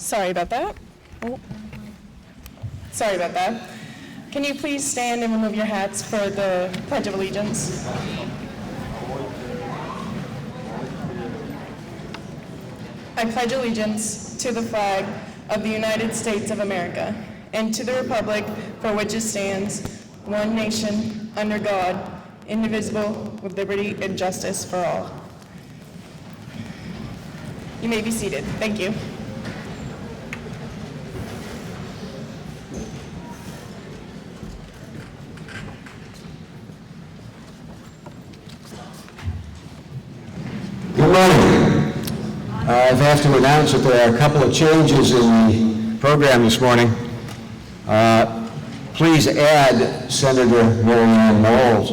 Sorry about that. Oh. Sorry about that. Can you please stand and remove your hats for the Pledge of Allegiance? I pledge allegiance to the flag of the United States of America and to the republic for which it stands, one nation, under God, indivisible, with liberty and justice for all. You may be seated. Thank you. Good morning. I have to announce that there are a couple of changes in the program this morning. Please add Senator Marianne Moore,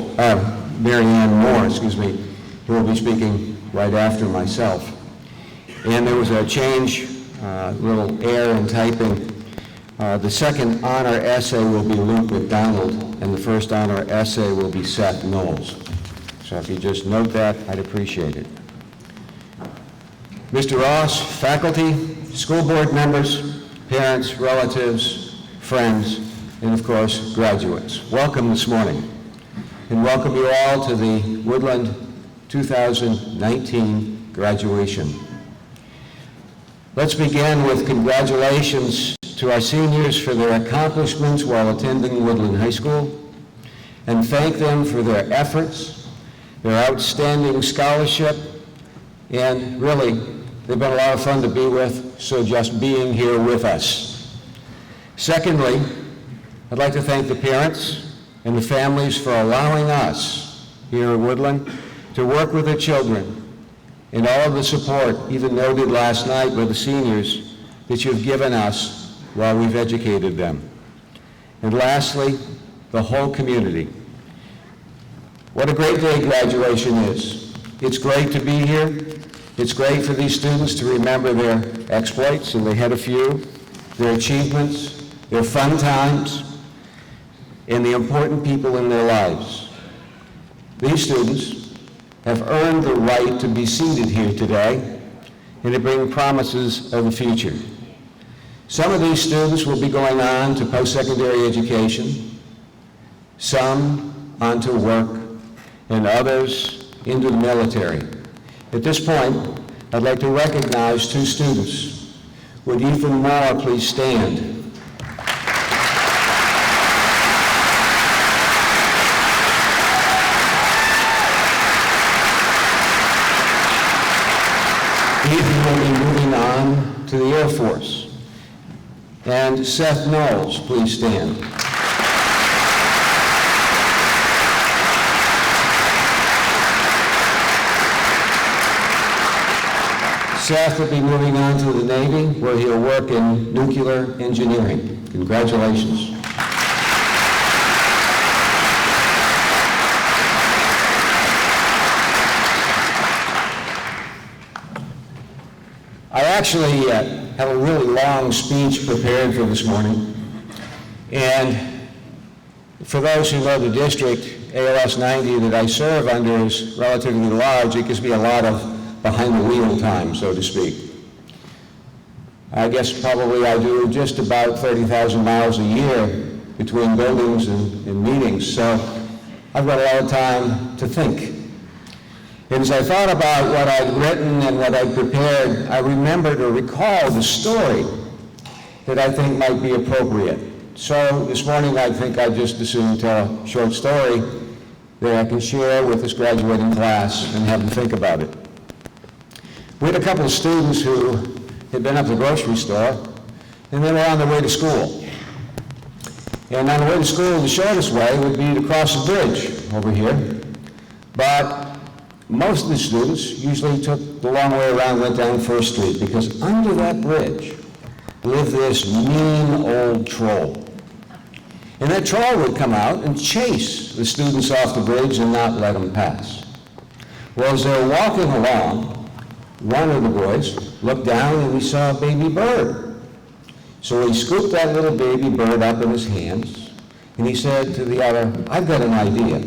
who will be speaking right after myself. And there was a change, little error in typing. The second honor essay will be Luke McDonald, and the first honor essay will be Seth Knowles. So if you just note that, I'd appreciate it. Mr. Ross, faculty, school board members, parents, relatives, friends, and of course, graduates, welcome this morning. And welcome you all to the Woodland 2019 graduation. Let's begin with congratulations to our seniors for their accomplishments while attending Woodland High School, and thank them for their efforts, their outstanding scholarship, and really, they've been a lot of fun to be with, so just being here with us. Secondly, I'd like to thank the parents and the families for allowing us here at Woodland to work with their children and all of the support, even noted last night by the seniors, that you've given us while we've educated them. And lastly, the whole community. What a great day graduation is. It's great to be here. It's great for these students to remember their exploits, and they had a few, their achievements, their fun times, and the important people in their lives. These students have earned the right to be seated here today and to bring promises of the future. Some of these students will be going on to post-secondary education, some on to work, and others into the military. At this point, I'd like to recognize two students. Would Ethan Moore please stand? Ethan will be moving on to the Air Force. And Seth Knowles, please stand. Seth will be moving on to the Navy, where he'll work in nuclear engineering. Congratulations. I actually have a really long speech prepared for this morning. And for those who know the district, ALS 90 that I serve under is relatively large. It gives me a lot of behind the wheel time, so to speak. I guess probably I do just about 30,000 miles a year between buildings and meetings, so I've got a lot of time to think. And as I thought about what I'd written and what I'd prepared, I remembered or recalled a story that I think might be appropriate. So this morning I think I'd just as soon tell a short story that I can share with this graduating class and have them think about it. We had a couple of students who had been up to the grocery store, and they were on their way to school. And on the way to school, the shortest way would be to cross the bridge over here. But most of the students usually took the long way around and went down First Street, because under that bridge lived this mean old troll. And that troll would come out and chase the students off the bridge and not let them pass. Well, as they were walking along, one of the boys looked down and he saw a baby bird. So he scooped that little baby bird up in his hands and he said to the other, "I've got an idea.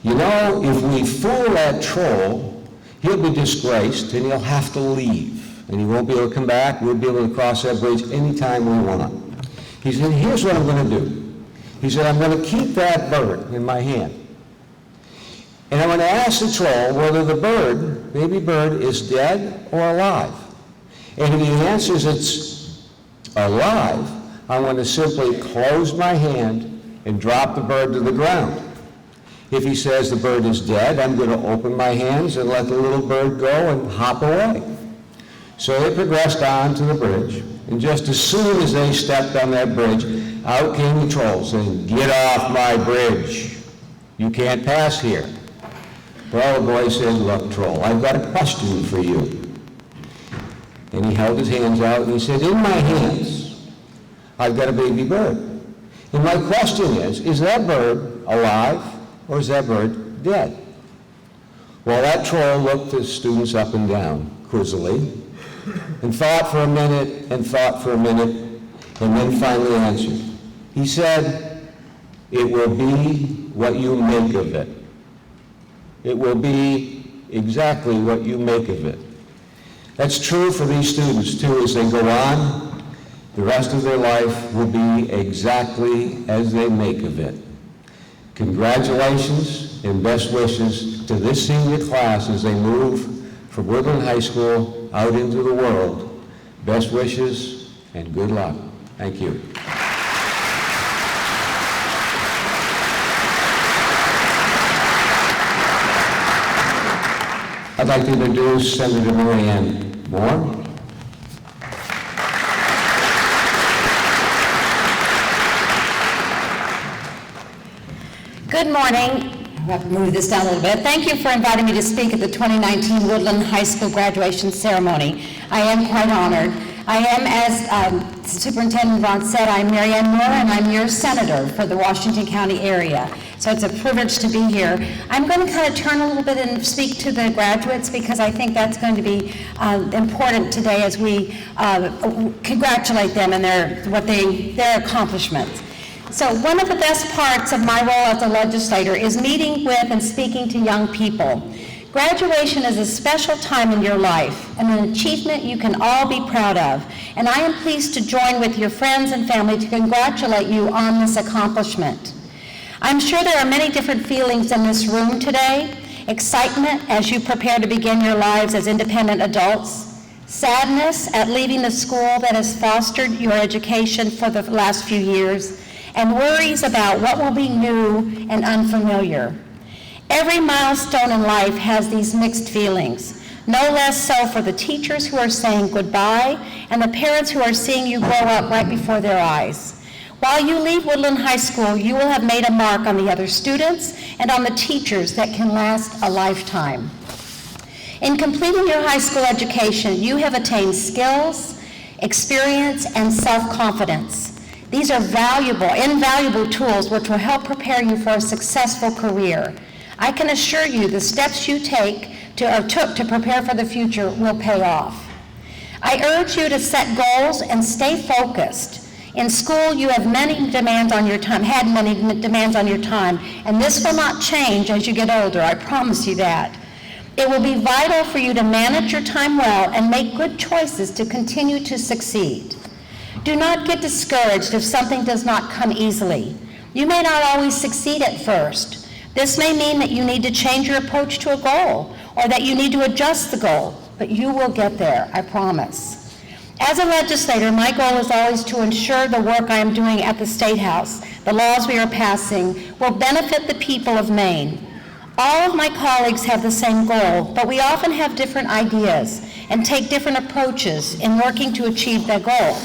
You know, if we fool that troll, he'll be disgraced and he'll have to leave. and he won't be able to come back. We'll be able to cross that bridge anytime we want. He said, here's what I'm going to do. He said, I'm going to keep that bird in my hand. And I'm going to ask the troll whether the bird, baby bird, is dead or alive. And if he answers it's alive, I'm going to simply close my hand and drop the bird to the ground. If he says the bird is dead, I'm going to open my hands and let the little bird go and hop away. So they progressed on to the bridge, and just as soon as they stepped on that bridge, out came the troll saying, "Get off my bridge. You can't pass here." Well, the boy said, "Look, troll, I've got a question for you." And he held his hands out and he said, "In my hands, I've got a baby bird. And my question is that bird alive or is that bird dead?" Well, that troll looked the students up and down quizzically and thought for a minute and thought for a minute and then finally answered. He said, "It will be what you make of it. It will be exactly what you make of it." That's true for these students too. As they go on, the rest of their life will be exactly as they make of it. Congratulations and best wishes to this senior class as they move from Woodland High School out into the world. Best wishes and good luck. Thank you. I'd like to introduce Senator Marianne Moore. Good morning. I'll have to move this down a little bit. Thank you for inviting me to speak at the 2019 Woodland High School graduation ceremony. I am quite honored. I am, as Superintendent Vaughn said, I'm Marianne Moore, and I'm your senator for the Washington County area. So it's a privilege to be here. I'm going to kind of turn a little bit and speak to the graduates because I think that's going to be important today as we congratulate them and their accomplishments. So one of the best parts of my role as a legislator is meeting with and speaking to young people. Graduation is a special time in your life and an achievement you can all be proud of. And I am pleased to join with your friends and family to congratulate you on this accomplishment. I'm sure there are many different feelings in this room today. Excitement as you prepare to begin your lives as independent adults. Sadness at leaving the school that has fostered your education for the last few years. And worries about what will be new and unfamiliar. Every milestone in life has these mixed feelings, no less so for the teachers who are saying goodbye and the parents who are seeing you grow up right before their eyes. While you leave Woodland High School, you will have made a mark on the other students and on the teachers that can last a lifetime. In completing your high school education, you have attained skills, experience, and self-confidence. These are invaluable tools which will help prepare you for a successful career. I can assure you the steps you took to prepare for the future will pay off. I urge you to set goals and stay focused. In school, you have many demands on your time, and this will not change as you get older, I promise you that. It will be vital for you to manage your time well and make good choices to continue to succeed. Do not get discouraged if something does not come easily. You may not always succeed at first. This may mean that you need to change your approach to a goal or that you need to adjust the goal, but you will get there, I promise. As a legislator, my goal is always to ensure the work I am doing at the State House, the laws we are passing, will benefit the people of Maine. All of my colleagues have the same goal, but we often have different ideas and take different approaches in working to achieve that goal.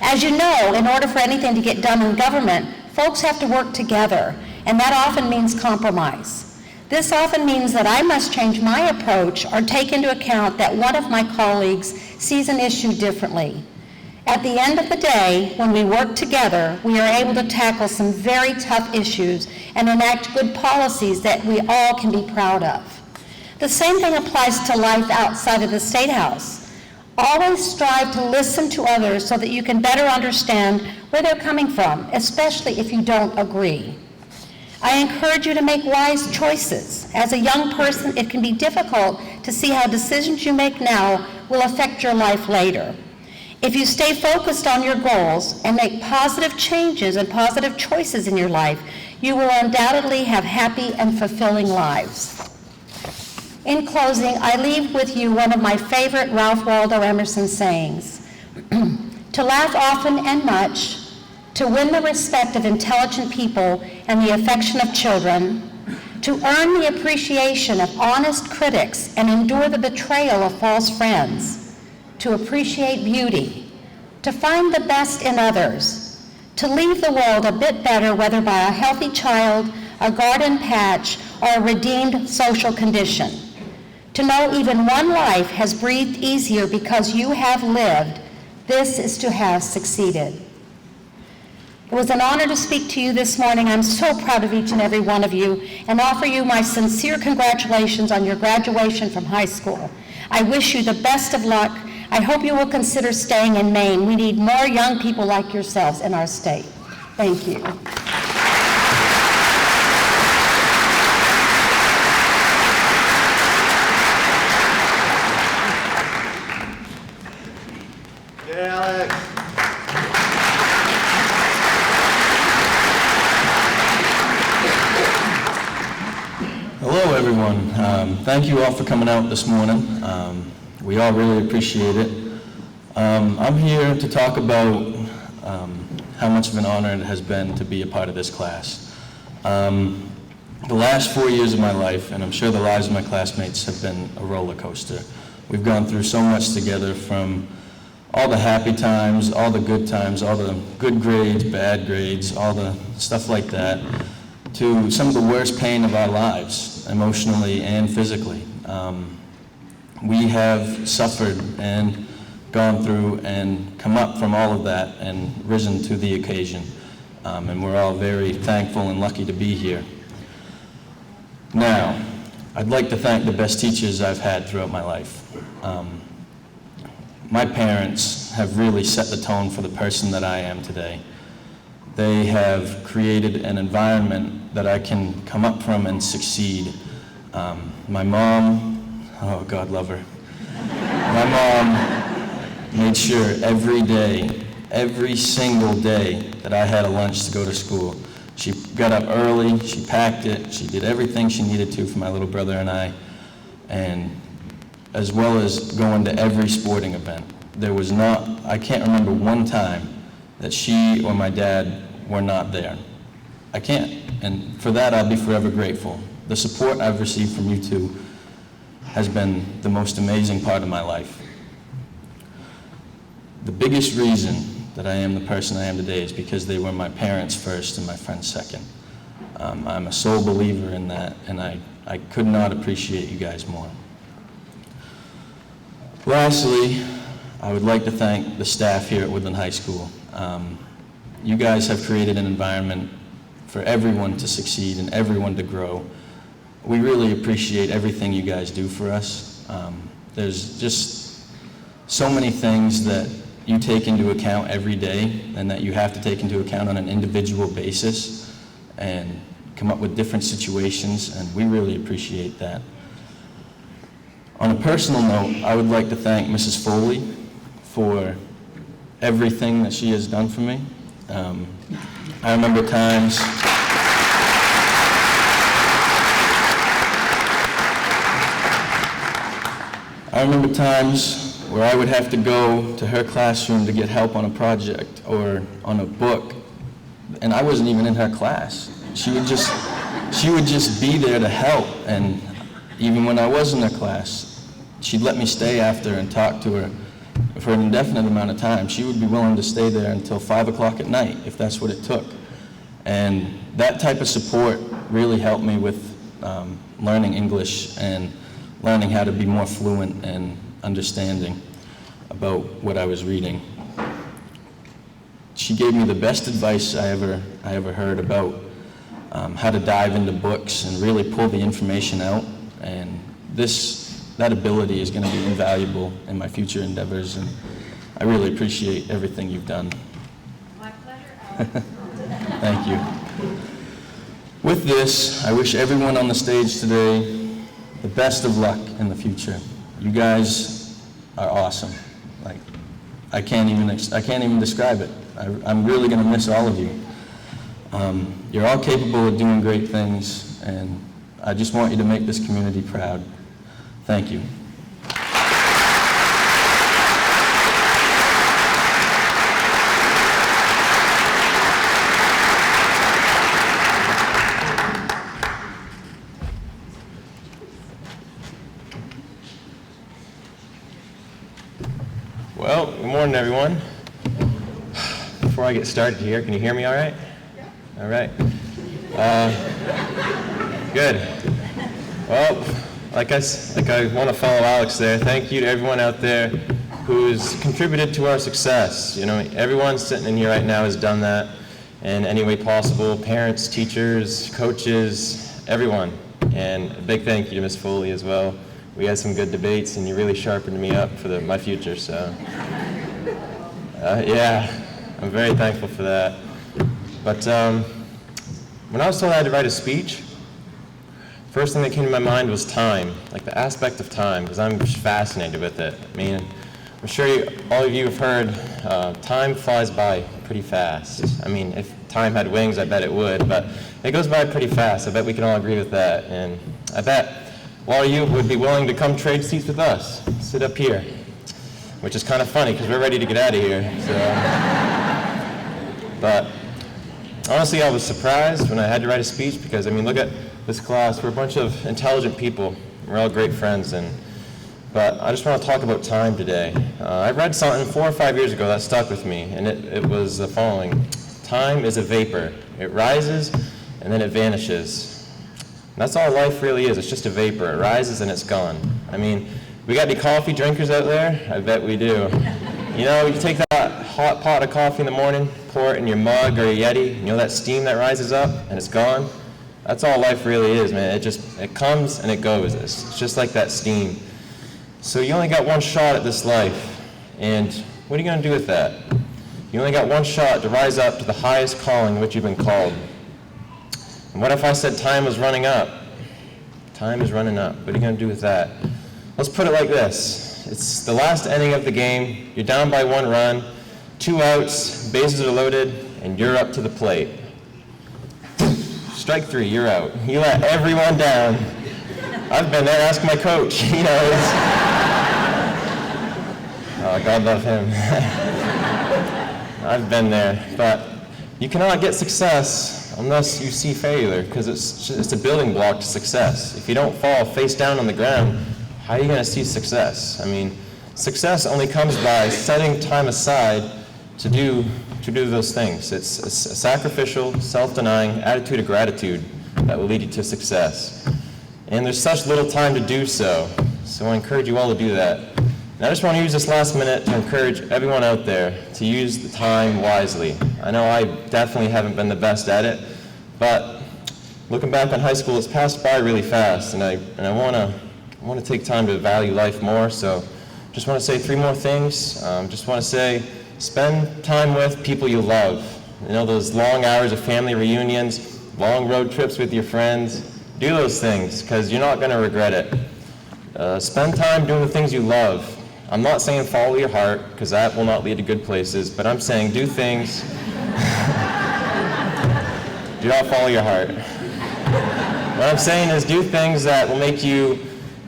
As you know, in order for anything to get done in government, folks have to work together, and that often means compromise. This often means that I must change my approach or take into account that one of my colleagues sees an issue differently. At the end of the day, when we work together, we are able to tackle some very tough issues and enact good policies that we all can be proud of. The same thing applies to life outside of the State House. Always strive to listen to others so that you can better understand where they're coming from, especially if you don't agree. I encourage you to make wise choices. As a young person, it can be difficult to see how decisions you make now will affect your life later. If you stay focused on your goals and make positive changes and positive choices in your life, you will undoubtedly have happy and fulfilling lives. In closing, I leave with you one of my favorite Ralph Waldo Emerson sayings: to laugh often and much, to win the respect of intelligent people and the affection of children, to earn the appreciation of honest critics and endure the betrayal of false friends, to appreciate beauty, to find the best in others, to leave the world a bit better, whether by a healthy child, a garden patch, or a redeemed social condition. To know even one life has breathed easier because you have lived, this is to have succeeded. It was an honor to speak to you this morning. I'm so proud of each and every one of you and offer you my sincere congratulations on your graduation from high school. I wish you the best of luck. I hope you will consider staying in Maine. We need more young people like yourselves in our state. Thank you. Hello, everyone. Thank you all for coming out this morning. We all really appreciate it. I'm here to talk about how much of an honor it has been to be a part of this class. The last 4 years of my life, and I'm sure the lives of my classmates, have been a roller coaster. We've gone through so much together, from all the happy times, all the good times, all the good grades, bad grades, all the stuff like that, to some of the worst pain of our lives, emotionally and physically. We have suffered and gone through and come up from all of that and risen to the occasion. And we're all very thankful and lucky to be here. Now, I'd like to thank the best teachers I've had throughout my life. My parents have really set the tone for the person that I am today. They have created an environment that I can come up from and succeed. My mom, oh, God love her. My mom made sure every day, every single day, that I had a lunch to go to school. She got up early, she packed it, she did everything she needed to for my little brother and I, and as well as going to every sporting event. There was not, I can't remember one time that she or my dad were not there. I can't, and for that I'll be forever grateful. The support I've received from you two has been the most amazing part of my life. The biggest reason that I am the person I am today is because they were my parents first and my friends second. I'm a sole believer in that, and I could not appreciate you guys more. Lastly, I would like to thank the staff here at Woodland High School. You guys have created an environment for everyone to succeed and everyone to grow. We really appreciate everything you guys do for us. There's just so many things that you take into account every day and that you have to take into account on an individual basis and come up with different situations, and we really appreciate that. On a personal note, I would like to thank Mrs. Foley for everything that she has done for me. I remember times where I would have to go to her classroom to get help on a project or on a book, and I wasn't even in her class. She would just be there to help, and even when I was in her class, she'd let me stay after and talk to her for an indefinite amount of time. She would be willing to stay there until 5 o'clock at night if that's what it took. And that type of support really helped me with learning English and learning how to be more fluent and understanding about what I was reading. She gave me the best advice I ever heard about how to dive into books and really pull the information out. And that ability is going to be invaluable in my future endeavors, and I really appreciate everything you've done. My pleasure. Thank you. With this, I wish everyone on the stage today the best of luck in the future. You guys are awesome. Like, I can't even describe it. I'm really going to miss all of you. You're all capable of doing great things, and I just want you to make this community proud. Thank you. Well, good morning, everyone. Before I get started here, can you hear me all right? All right. Good. Well, like I want to follow Alex there. Thank you to everyone out there who's contributed to our success. You know, everyone sitting in here right now has done that in any way possible. Parents, teachers, coaches, everyone. And a big thank you to Ms. Foley as well. We had some good debates, and you really sharpened me up for my future, so. Yeah, I'm very thankful for that. But when I was told I had to write a speech, first thing that came to my mind was time, like the aspect of time, because I'm fascinated with it. I mean, I'm sure all of you have heard time flies by pretty fast. I mean, if time had wings, I bet it would, but it goes by pretty fast. I bet we can all agree with that. And I bet a lot of you would be willing to come trade seats with us, sit up here, which is kind of funny because we're ready to get out of here. So. But honestly, I was surprised when I had to write a speech because, I mean, look at this class. We're a bunch of intelligent people. We're all great friends. But I just want to talk about time today. I read something 4 or 5 years ago that stuck with me, and it was the following. Time is a vapor. It rises, and then it vanishes. And that's all life really is. It's just a vapor. It rises, and it's gone. I mean, we got any coffee drinkers out there? I bet we do. You know, you take that hot pot of coffee in the morning, pour it in your mug or your Yeti, you know that steam that rises up, and it's gone? That's all life really is, man. It comes and it goes. It's just like that steam. So you only got one shot at this life, and what are you going to do with that? You only got one shot to rise up to the highest calling which you've been called. And what if I said time was running up? Time is running up. What are you going to do with that? Let's put it like this. It's the last inning of the game. You're down by 1 run, 2 outs, bases are loaded, and you're up to the plate. Strike 3, you're out. You let everyone down. I've been there, ask my coach. You know, oh, God love him. I've been there, but you cannot get success unless you see failure, because it's a building block to success. If you don't fall face down on the ground, how are you going to see success? I mean, success only comes by setting time aside to do those things. It's a sacrificial, self-denying attitude of gratitude that will lead you to success. And there's such little time to do so, so I encourage you all to do that. And I just want to use this last minute to encourage everyone out there to use the time wisely. I know I definitely haven't been the best at it, but looking back on high school, it's passed by really fast, and I want to take time to value life more. So just want to say 3 more things. Just want to say, spend time with people you love. You know, those long hours of family reunions, long road trips with your friends. Do those things, because you're not going to regret it. Spend time doing the things you love. I'm not saying follow your heart, because that will not lead to good places, but I'm saying do things. Do not follow your heart. What I'm saying is do things that will make you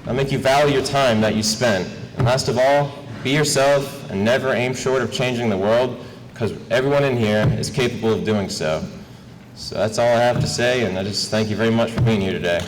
value your time that you spent. And last of all, be yourself and never aim short of changing the world, because everyone in here is capable of doing so. So that's all I have to say, and I just thank you very much for being here today.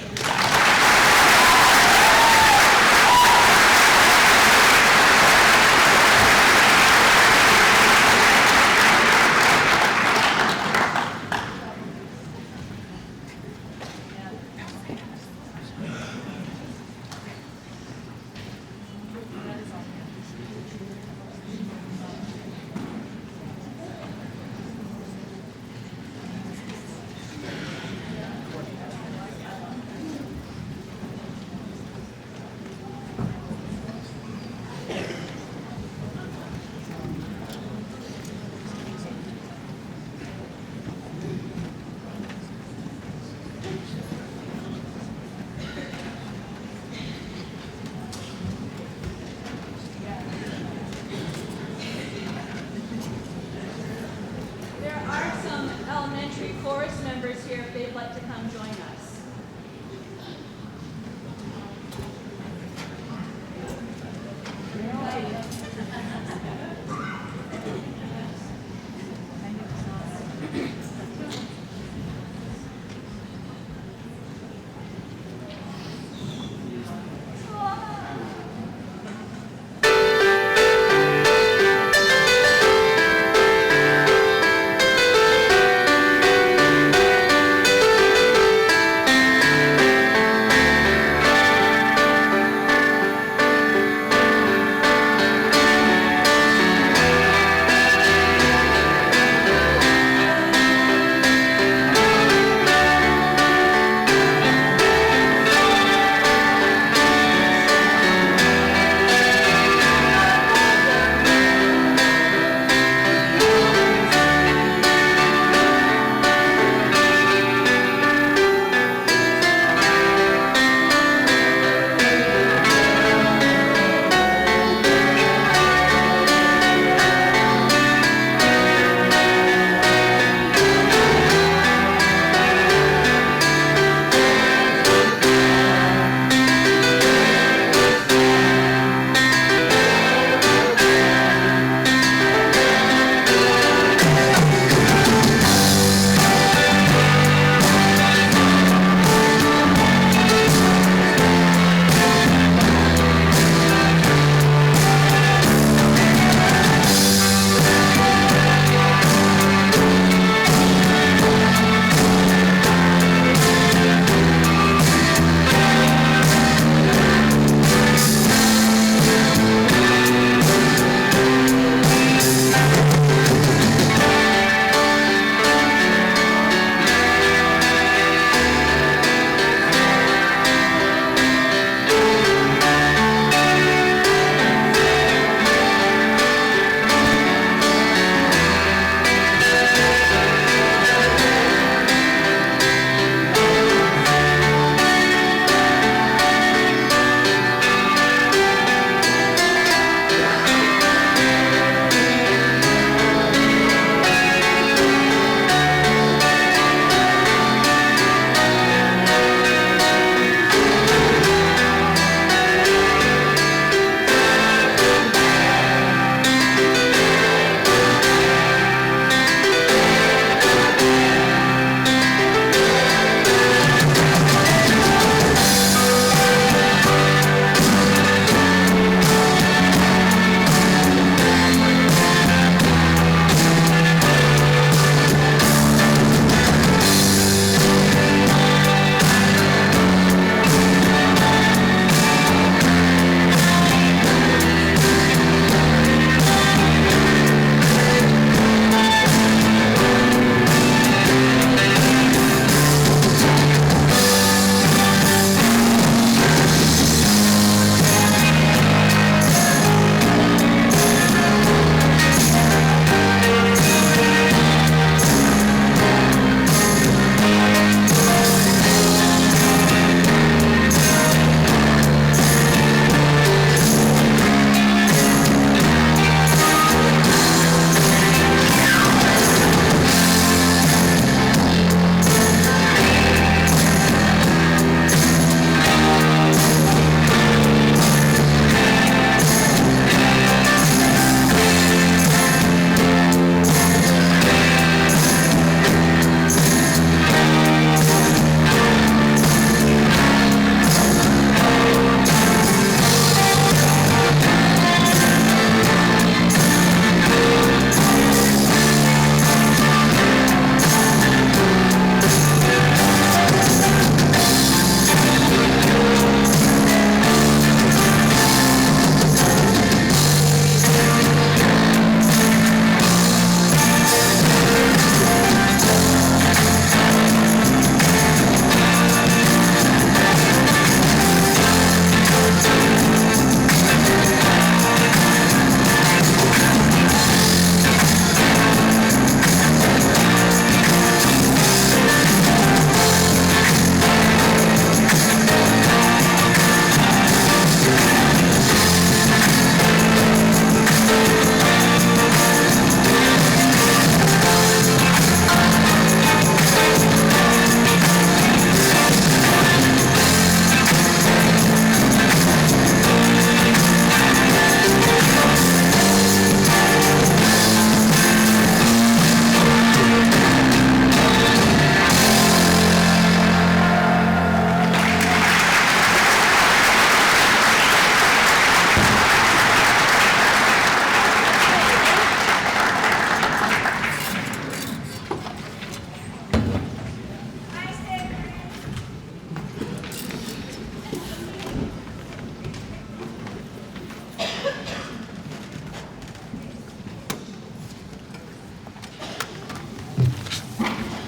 chorus members here if they'd like to come join us.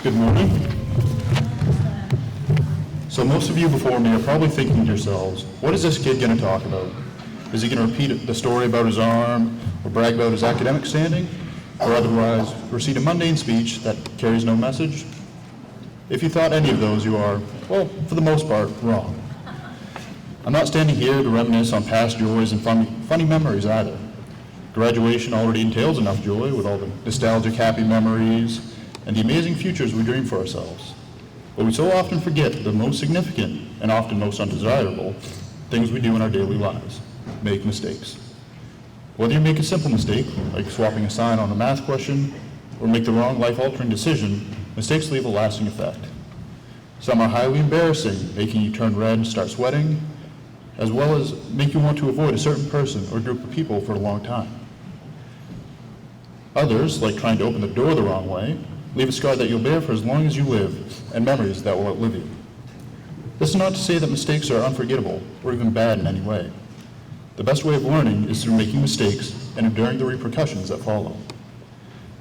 Good morning. So most of you before me are probably thinking to yourselves, what is this kid going to talk about? Is he going to repeat the story about his arm, or brag about his academic standing, or otherwise recite a mundane speech that carries no message? If you thought any of those, you are, well, for the most part, wrong. I'm not standing here to reminisce on past joys and funny memories either. Graduation already entails enough joy with all the nostalgic happy memories and the amazing futures we dream for ourselves. But we so often forget the most significant and often most undesirable things we do in our daily lives: make mistakes. Whether you make a simple mistake, like swapping a sign on a math question, or make the wrong life-altering decision, mistakes leave a lasting effect. Some are highly embarrassing, making you turn red and start sweating, as well as make you want to avoid a certain person or group of people for a long time. Others, like trying to open the door the wrong way, leave a scar that you'll bear for as long as you live, and memories that will outlive you. This is not to say that mistakes are unforgettable or even bad in any way. The best way of learning is through making mistakes and enduring the repercussions that follow.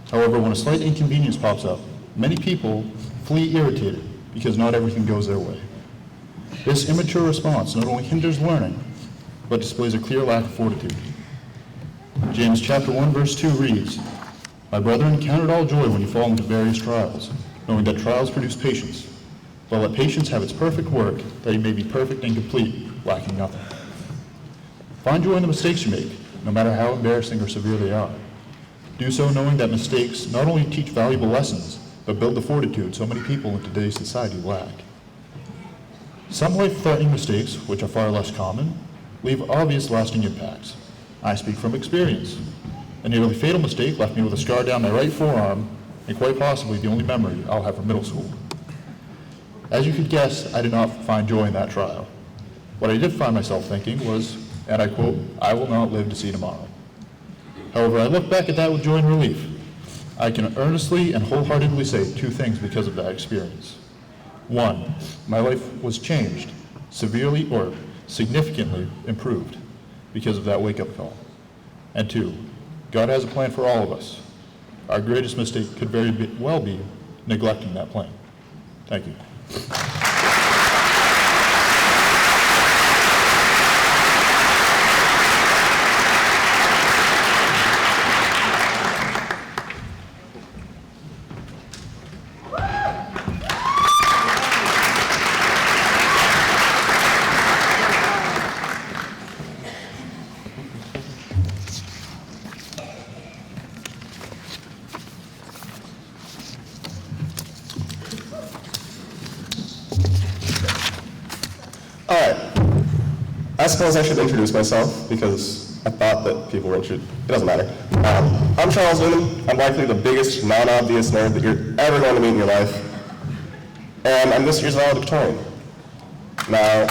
However, when a slight inconvenience pops up, many people flee irritated because not everything goes their way. This immature response not only hinders learning, but displays a clear lack of fortitude. James chapter 1, verse 2 reads, "My brethren, count it all joy when you fall into various trials, knowing that trials produce patience. But let patience have its perfect work, that you may be perfect and complete, lacking nothing." Find joy in the mistakes you make, no matter how embarrassing or severe they are. Do so knowing that mistakes not only teach valuable lessons, but build the fortitude so many people in today's society lack. Some life-threatening mistakes, which are far less common, leave obvious lasting impacts. I speak from experience. A nearly fatal mistake left me with a scar down my right forearm, and quite possibly the only memory I'll have from middle school. As you could guess, I did not find joy in that trial. What I did find myself thinking was, and I quote, "I will not live to see tomorrow." However, I look back at that with joy and relief. I can earnestly and wholeheartedly say two things because of that experience. One, my life was changed, severely or significantly improved because of that wake-up call. And two, God has a plan for all of us. Our greatest mistake could very well be neglecting that plan. Thank you. All right. I suppose I should introduce myself because I thought that people were interested. It doesn't matter. I'm Charles Newman. I'm likely the biggest non-obvious nerd that you're ever going to meet in your life. And I'm this year's valedictorian. Now,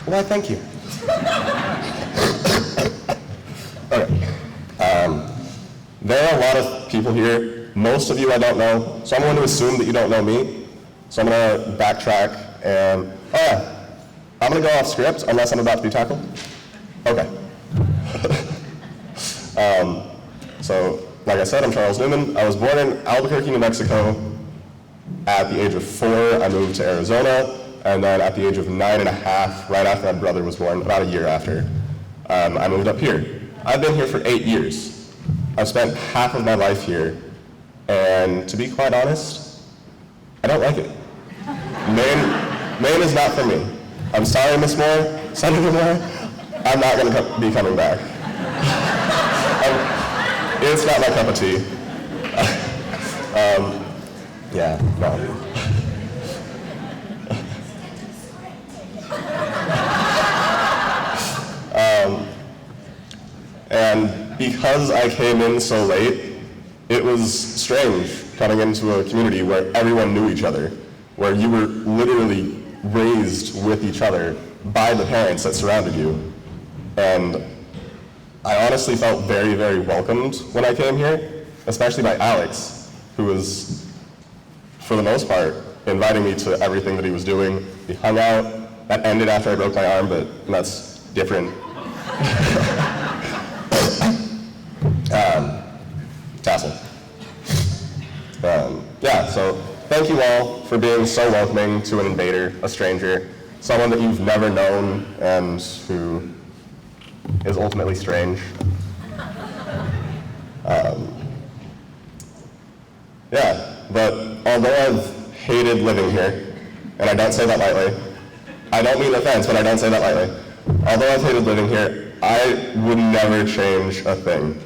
why, thank you. Okay. There are a lot of people here. Most of you I don't know, so I'm going to assume that you don't know me. So I'm going to backtrack and, oh yeah, I'm going to go off script unless I'm about to be tackled. Okay. So, like I said, I'm Charles Newman. I was born in Albuquerque, New Mexico. At the age of 4, I moved to Arizona, and then at the age of 9.5, right after my brother was born, about a year after, I moved up here. I've been here for 8 years. I've spent half of my life here, and to be quite honest, I don't like it. Maine is not for me. I'm sorry, Miss Moore, Senator Moore, I'm not going to be coming back. It's not my cup of tea. Yeah, no. And because I came in so late, it was strange coming into a community where everyone knew each other, where you were literally raised with each other by the parents that surrounded you. And I honestly felt very, very welcomed when I came here, especially by Alex, who was, for the most part, inviting me to everything that he was doing. We hung out. That ended after I broke my arm, but that's different. Tassel. Yeah, so thank you all for being so welcoming to an invader, a stranger, someone that you've never known and who is ultimately strange. Yeah, but although I've hated living here, and I don't say that lightly, I don't mean offense, but I don't say that lightly. Although I've hated living here, I would never change a thing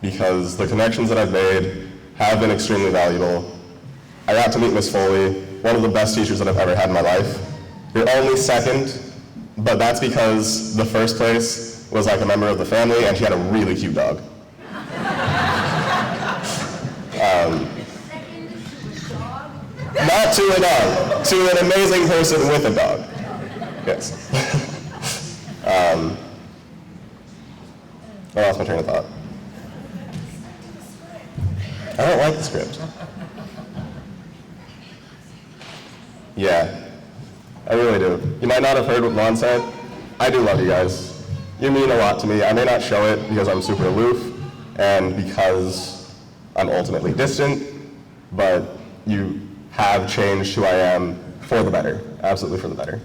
because the connections that I've made have been extremely valuable. I got to meet Miss Foley, one of the best teachers that I've ever had in my life. You're only second, but that's because the first place was like a member of the family and she had a really cute dog. Not to a dog, to an amazing person with a dog. Yes. I lost my train of thought. I don't like the script. Yeah, I really do. You might not have heard what Vaughn said. I do love you guys. You mean a lot to me. I may not show it because I'm super aloof and because I'm ultimately distant, but you have changed who I am for the better, absolutely for the better.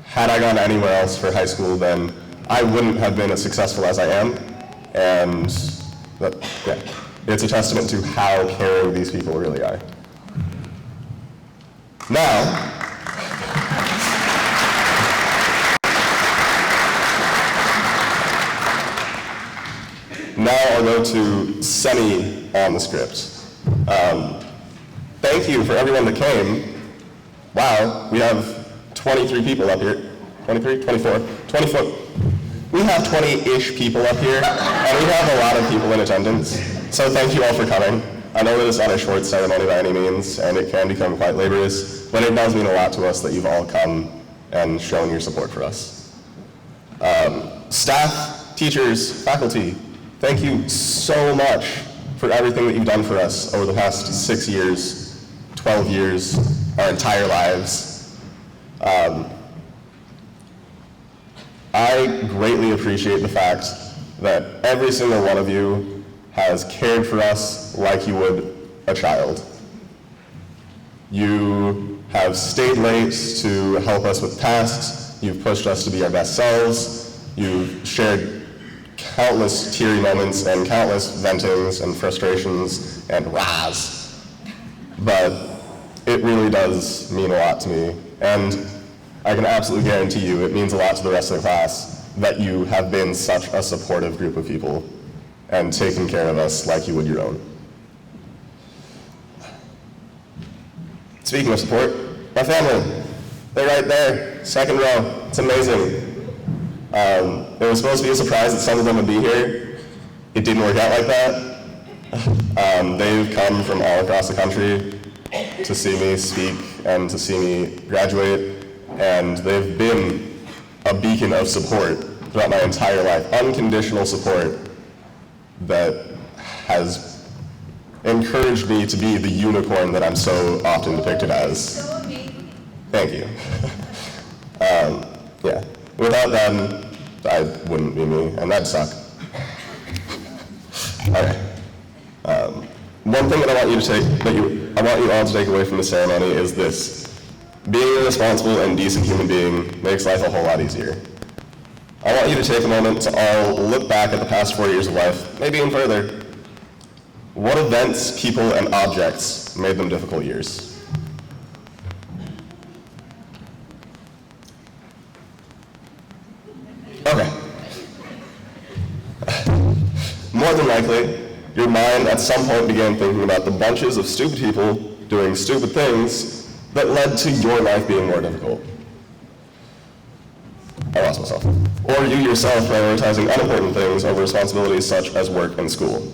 Had I gone anywhere else for high school, then I wouldn't have been as successful as I am, and yeah, it's a testament to how caring these people really are. Now, I'll go to semi on the script. Thank you for everyone that came. Wow, we have 23 people up here. 23? 24? 24. We have 20-ish people up here, and we have a lot of people in attendance. So thank you all for coming. I know that it's not a short ceremony by any means, and it can become quite laborious, but it does mean a lot to us that you've all come and shown your support for us. Staff, teachers, faculty, thank you so much for everything that you've done for us over the past 6 years, 12 years, our entire lives. I greatly appreciate the fact that every single one of you has cared for us like you would a child. You have stayed late to help us with tasks. You've pushed us to be our best selves. You've shared countless teary moments and countless ventings and frustrations and rahs. But it really does mean a lot to me. And I can absolutely guarantee you it means a lot to the rest of the class that you have been such a supportive group of people and taken care of us like you would your own. Speaking of support, my family, they're right there, second row. It's amazing. It was supposed to be a surprise that some of them would be here. It didn't work out like that. They've come from all across the country to see me speak and to see me graduate, and they've been a beacon of support throughout my entire life, unconditional support that has encouraged me to be the unicorn that I'm so often depicted as. So amazing. Thank you. Yeah, without them, I wouldn't be me, and that'd suck. Okay. One thing that I want you all to take away from the ceremony is this. Being a responsible and decent human being makes life a whole lot easier. I want you to take a moment to all look back at the past 4 years of life, maybe even further. What events, people, and objects made them difficult years? Okay. More than likely, your mind at some point began thinking about the bunches of stupid people doing stupid things that led to your life being more difficult. I lost myself. Or you yourself prioritizing unimportant things over responsibilities such as work and school.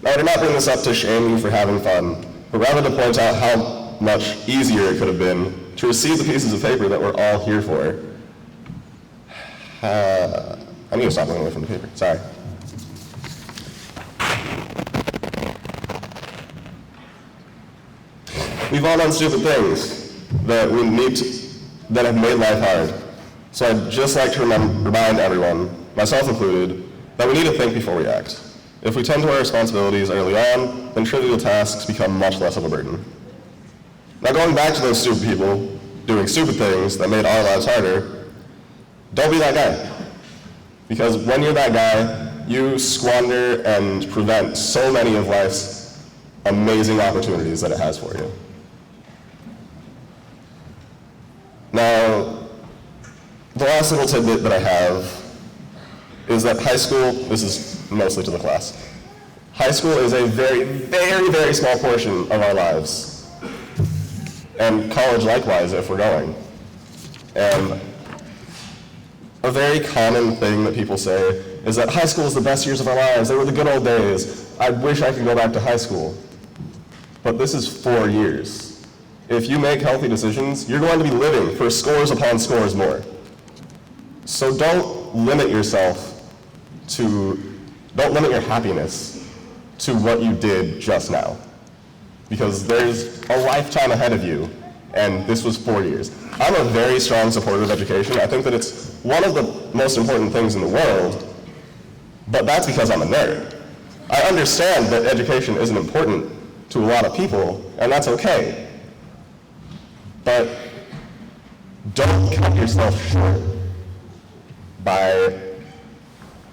Now, I did not bring this up to shame you for having fun, but rather to point out how much easier it could have been to receive the pieces of paper that we're all here for. I need to stop looking away from the paper, sorry. We've all done stupid things that have made life hard. So I'd just like to remind everyone myself included, that we need to think before we act. If we tend to our responsibilities early on, then trivial tasks become much less of a burden. Now, going back to those stupid people doing stupid things that made our lives harder, don't be that guy. Because when you're that guy, you squander and prevent so many of life's amazing opportunities that it has for you. Now, the last little tidbit that I have is that high school, this is mostly to the class, high school is a very, very, very small portion of our lives. And college likewise, if we're going. And a very common thing that people say is that high school is the best years of our lives. They were the good old days. I wish I could go back to high school. But this is 4 years. If you make healthy decisions, you're going to be living for scores upon scores more. So don't limit your happiness to what you did just now. Because there's a lifetime ahead of you, and this was 4 years. I'm a very strong supporter of education. I think that it's one of the most important things in the world, but that's because I'm a nerd. I understand that education isn't important to a lot of people, and that's okay. But don't cut yourself short by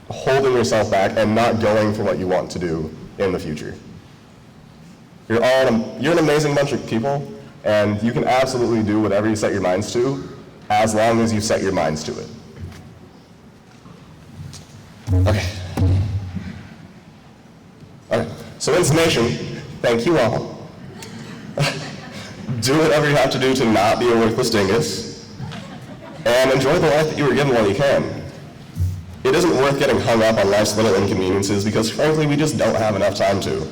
holding yourself back and not going for what you want to do in the future. You're an amazing bunch of people, and you can absolutely do whatever you set your minds to, as long as you set your minds to it. Okay. So in summation, thank you all. Do whatever you have to do to not be a worthless dingus, and enjoy the life that you were given while you can. It isn't worth getting hung up on life's little inconveniences because frankly, we just don't have enough time to.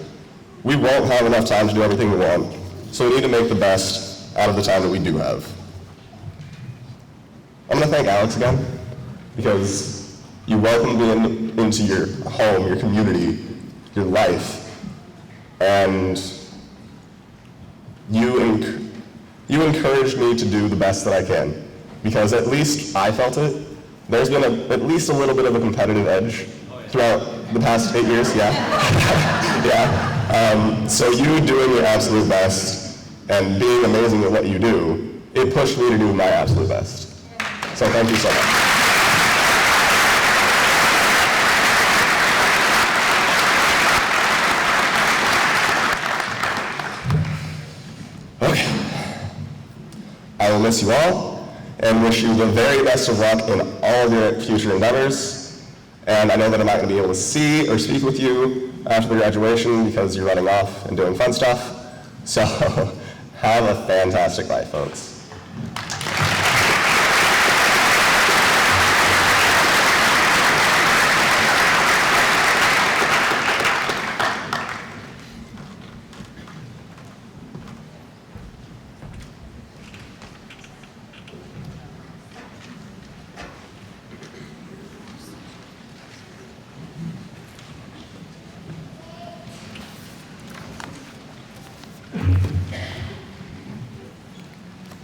We won't have enough time to do everything we want, so we need to make the best out of the time that we do have. I'm going to thank Alex again, because you welcomed me into your home, your community, your life, and you encouraged me to do the best that I can, because at least I felt it. There's been at least a little bit of a competitive edge throughout the past 8 years, yeah. Yeah. So you doing your absolute best and being amazing at what you do, it pushed me to do my absolute best. So thank you so much. Okay. I will miss you all and wish you the very best of luck in all of your future endeavors. And I know that I'm not going to be able to see or speak with you after the graduation because you're running off and doing fun stuff. So have a fantastic life, folks.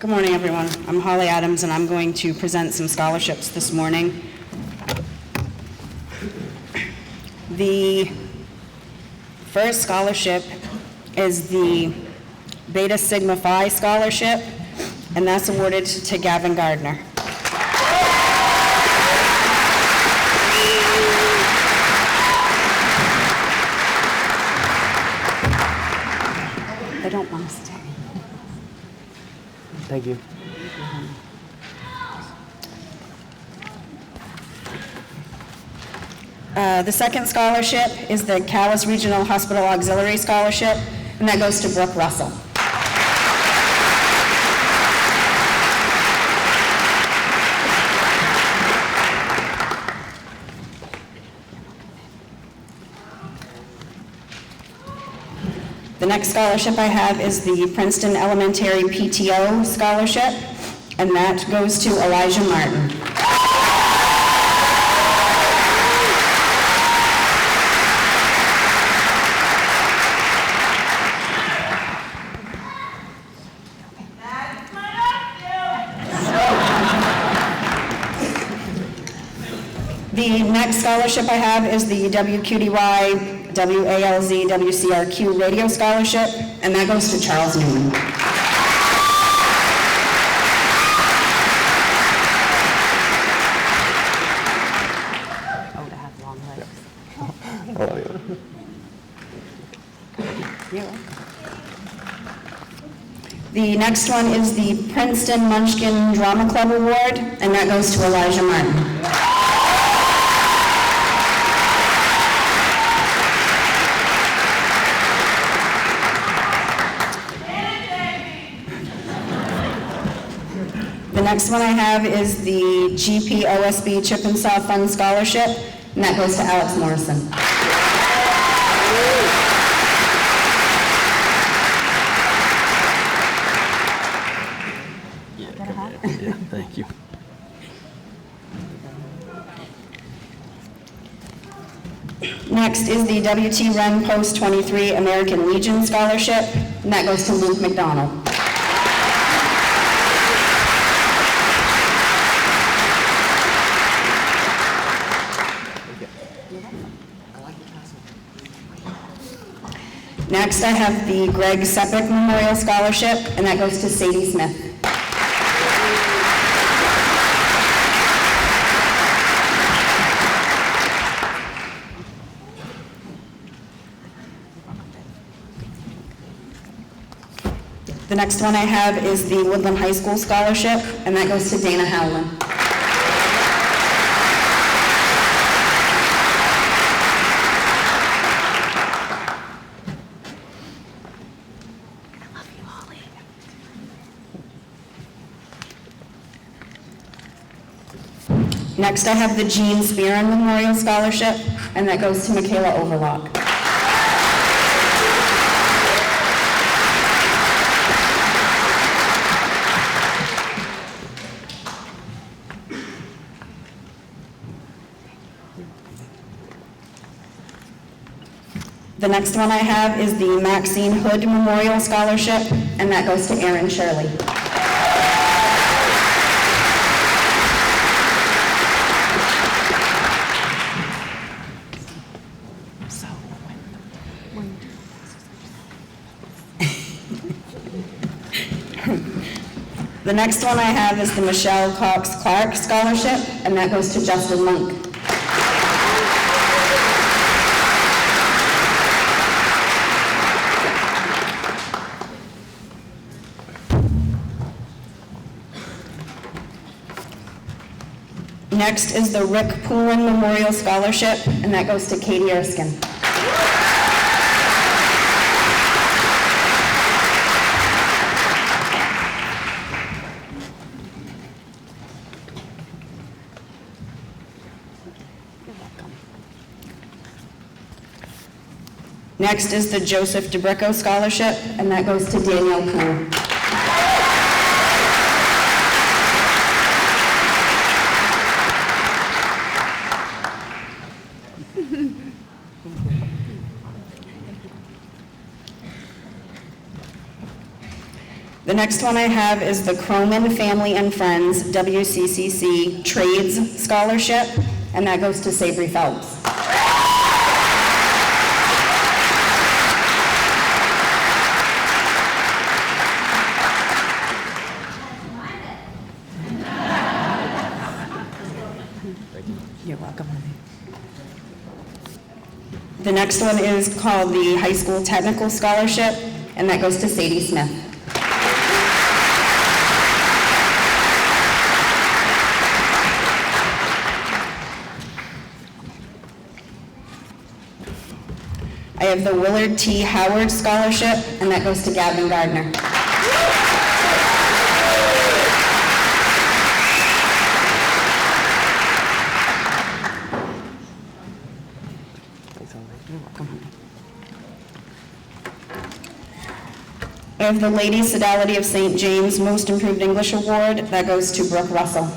Good morning, everyone. I'm Holly Adams, and I'm going to present some scholarships this morning. The first scholarship is the Beta Sigma Phi Scholarship, and that's awarded to Gavin Gardner. I don't want to stay. Thank you. The second scholarship is the Calais Regional Hospital Auxiliary Scholarship, and that goes to Brooke Russell. The next scholarship I have is the Princeton Elementary PTO Scholarship, and that goes to Elijah Martin. The next scholarship I have is the WQDY WALZ WCRQ Radio Scholarship, and that goes to Charles Newman. The next one is the Princeton Munchkin Drama Club Award, and that goes to Elijah Martin. The next one I have is the GPOSB Chip and Saw Fund Scholarship, and that goes to Alex Morrison. Yeah, thank you. Next is the WT Ren Post 23 American Legion Scholarship, and that goes to Luke McDonald. Next, I have the Greg Sepik Memorial Scholarship, and that goes to Sadie Smith. The next one I have is the Woodland High School Scholarship, and that goes to Dana Howland. Next, I have the Gene Spearin Memorial Scholarship, and that goes to Michaela Overlock. The next one I have is the Maxine Hood Memorial Scholarship, and that goes to Erin Shirley. The next one I have is the Michelle Cox Clark Scholarship, and that goes to Justin Monk. Next is the Rick Poulin Memorial Scholarship, and that goes to Katie Erskine. Next is the Joseph DeBricco Scholarship, and that goes to Danielle Poole. The next one I have is the Croman Family and Friends WCCC Trades Scholarship, and that goes to Sabri Phelps. You're welcome. The next one is called the High School Technical Scholarship, and that goes to Sadie Smith. I have the Willard T. Howard Scholarship, and that goes to Gavin Gardner. I have the Ladies Sodality of St. James Most Improved English Award, that goes to Brooke Russell.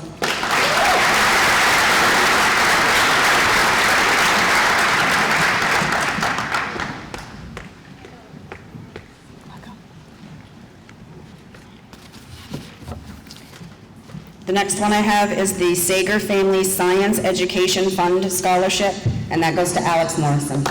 The next one I have is the Sager Family Science Education Fund Scholarship, and that goes to Alex Morrison.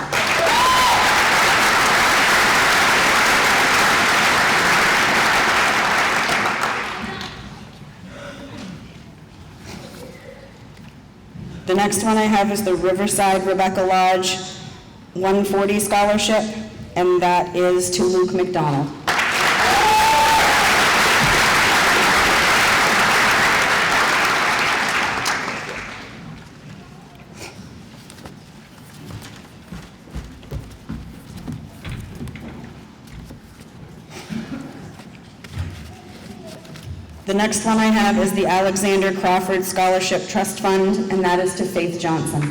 The next one I have is the Riverside Rebecca Lodge 140 Scholarship, and that is to Luke McDonald. The next one I have is the Alexander Crawford Scholarship Trust Fund, and that is to Faith Johnson.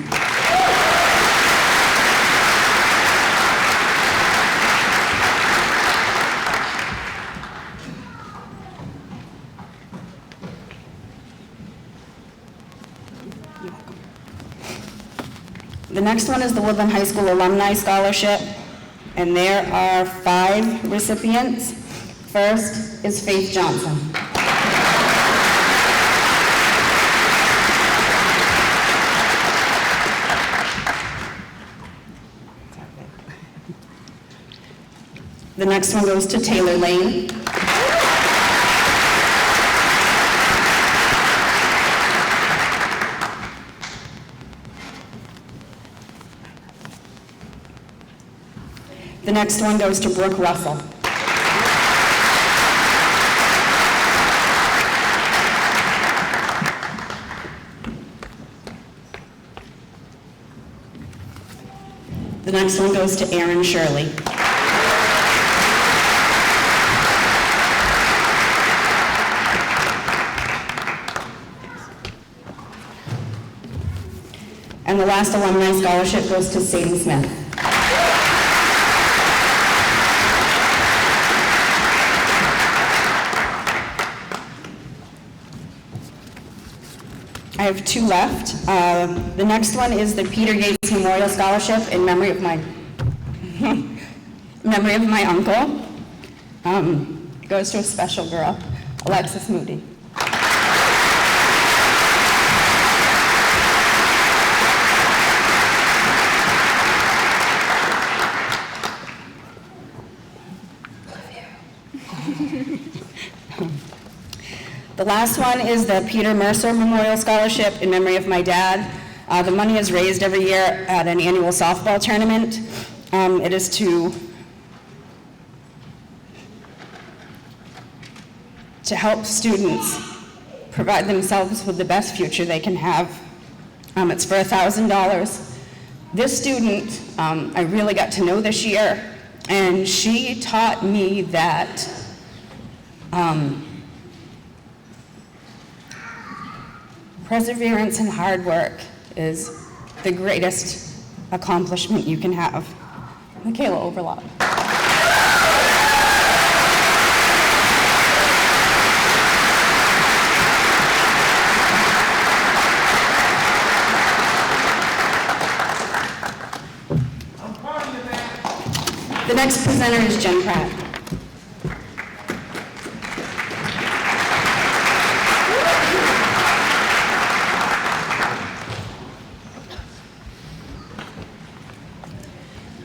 The next one is the Woodland High School Alumni Scholarship, and there are 5 recipients. First is Faith Johnson. The next one goes to Taylor Lane. The next one goes to Brooke Russell. The next one goes to Aaron Shirley. And the last alumni scholarship goes to Sadie Smith. I have 2 left. The next one is the Peter Yates Memorial Scholarship in memory of my uncle. It goes to a special girl, Alexis Moody. The last one is the Peter Mercer Memorial Scholarship in memory of my dad. The money is raised every year at an annual softball tournament. It is to help students provide themselves with the best future they can have. It's for $1,000. This student, I really got to know this year, and she taught me that perseverance and hard work is the greatest accomplishment you can have. Michaela Overlop. The next presenter is Jen Pratt.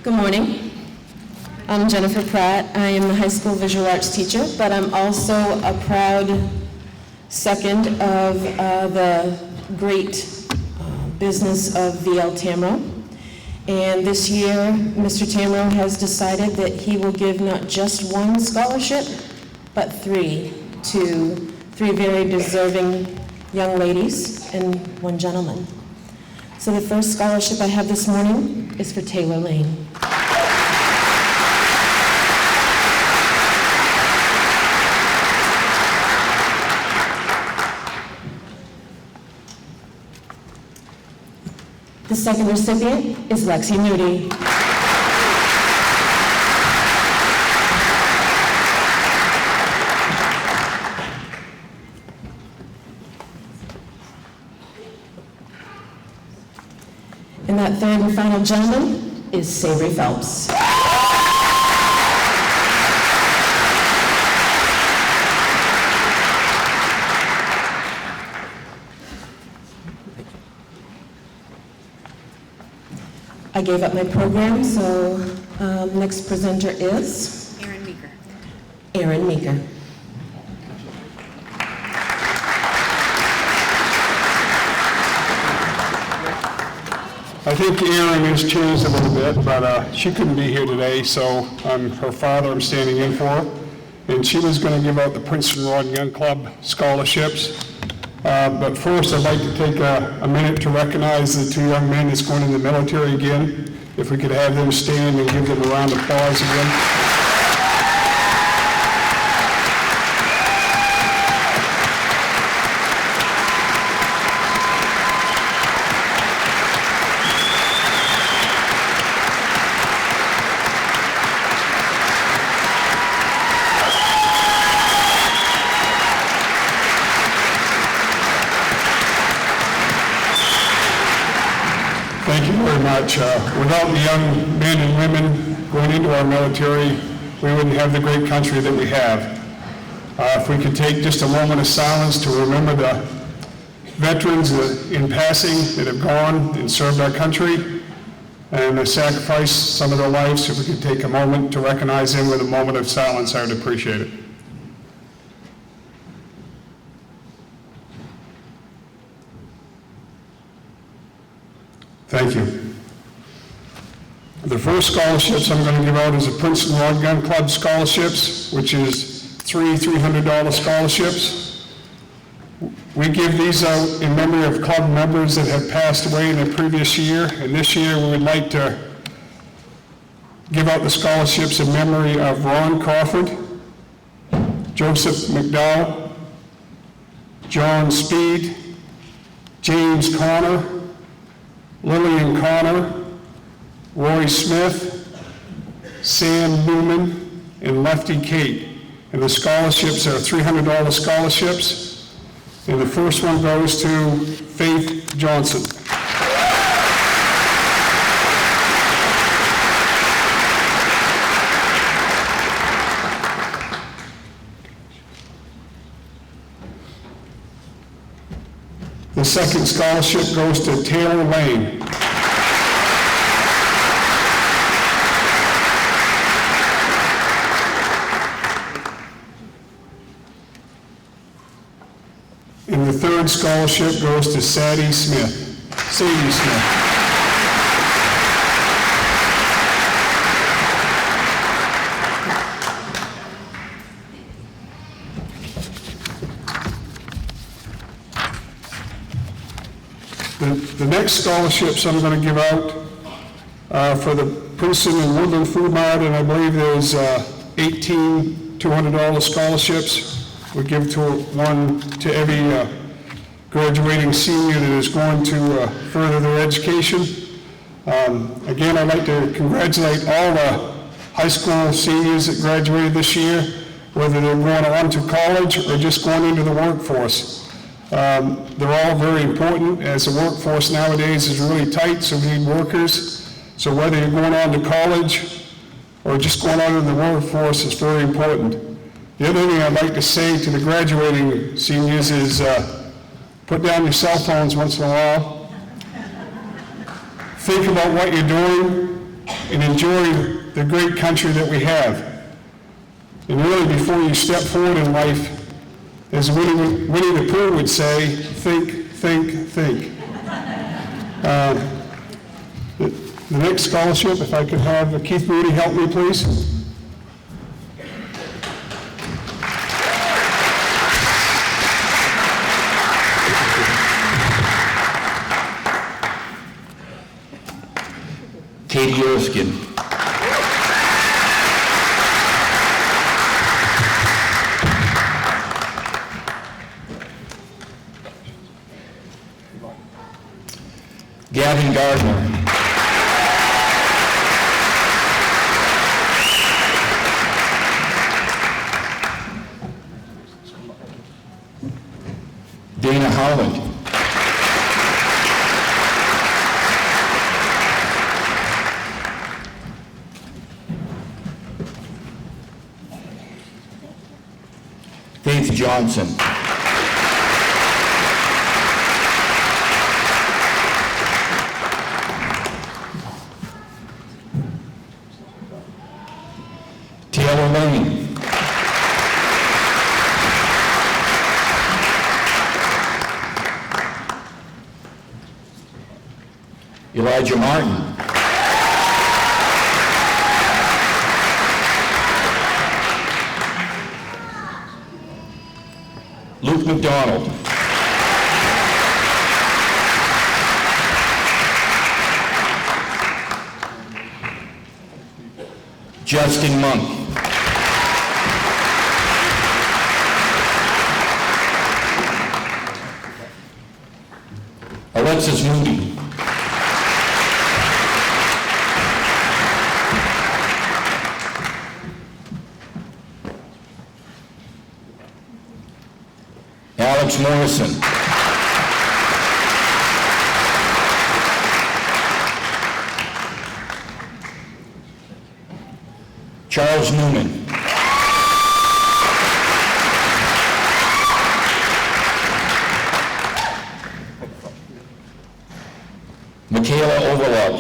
Good morning. I'm Jennifer Pratt. I am the high school visual arts teacher, but I'm also a proud second of the great business of VL Tamro. And this year, Mr. Tamro has decided that he will give not just 1 scholarship, but 3 to 3 very deserving young ladies and 1 gentleman. So the first scholarship I have this morning is for Taylor Lane. The second recipient is Lexi Moody. And that third and final gentleman is Savory Phelps. I gave up my program, so next presenter is Aaron Meeker. Aaron Meeker. I think Erin has changed a little bit, but she couldn't be here today, so her father I'm standing in for. And she was going to give out the Princeton Rod and Gun Club scholarships. But first, I'd like to take a minute to recognize the two young men that's going in the military again. If we could have them stand and give them a round of applause again. Thank you very much. Without the young men and women going into our military, we wouldn't have the great country that we have. If we could take just a moment of silence to remember the veterans in passing that have gone and served our country and have sacrificed some of their lives, if we could take a moment to recognize them with a moment of silence, I would appreciate it. Thank you. The first scholarships I'm going to give out is the Princeton Rod Gun Club scholarships, which is three $300 scholarships. We give these out in memory of club members that have passed away in the previous year, and this year we would like to give out the scholarships in memory of Ron Crawford, Joseph McDowell, John Speed, James Connor, Lillian Connor, Roy Smith, Sam Newman, and Lefty Kate. And the scholarships are $300 scholarships. And the first one goes to Faith Johnson. The second scholarship goes to Taylor Lane. And the third scholarship goes to Sadie Smith. The next scholarships I'm going to give out for the Princeton and Woodland Food Mart, and I believe there's 18 $200 scholarships. We give one to every graduating senior that is going to further their education. Again, I'd like to congratulate all the high school seniors that graduated this year, whether they're going on to college or just going into the workforce. They're all very important, as the workforce nowadays is really tight, so we need workers. So whether you're going on to college or just going out into the workforce is very important. The other thing I'd like to say to the graduating seniors is put down your cell phones once in a while. Think about what you're doing and enjoy the great country that we have. And really, before you step forward in life, as Winnie the Pooh would say, think, think, think. The next scholarship, if I could have Keith Moody help me, please. Katie Erskine. Gavin Gardner. Dana Howland. Faith Johnson. Elijah Martin. Luke McDonald. Justin Monk. Alexis Moody. Alex Morrison. Charles Newman. Michaela Overlock.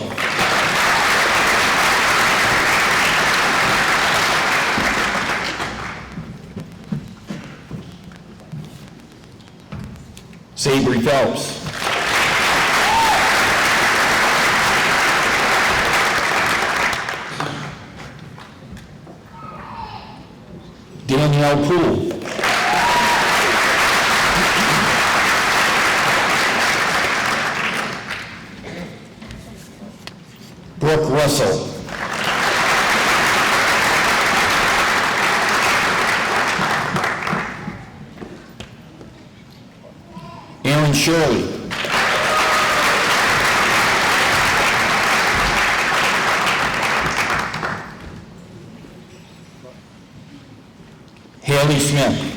Sabri Phelps. Danielle Poole. Brooke Russell. Aaron Shirley. Haley Smith.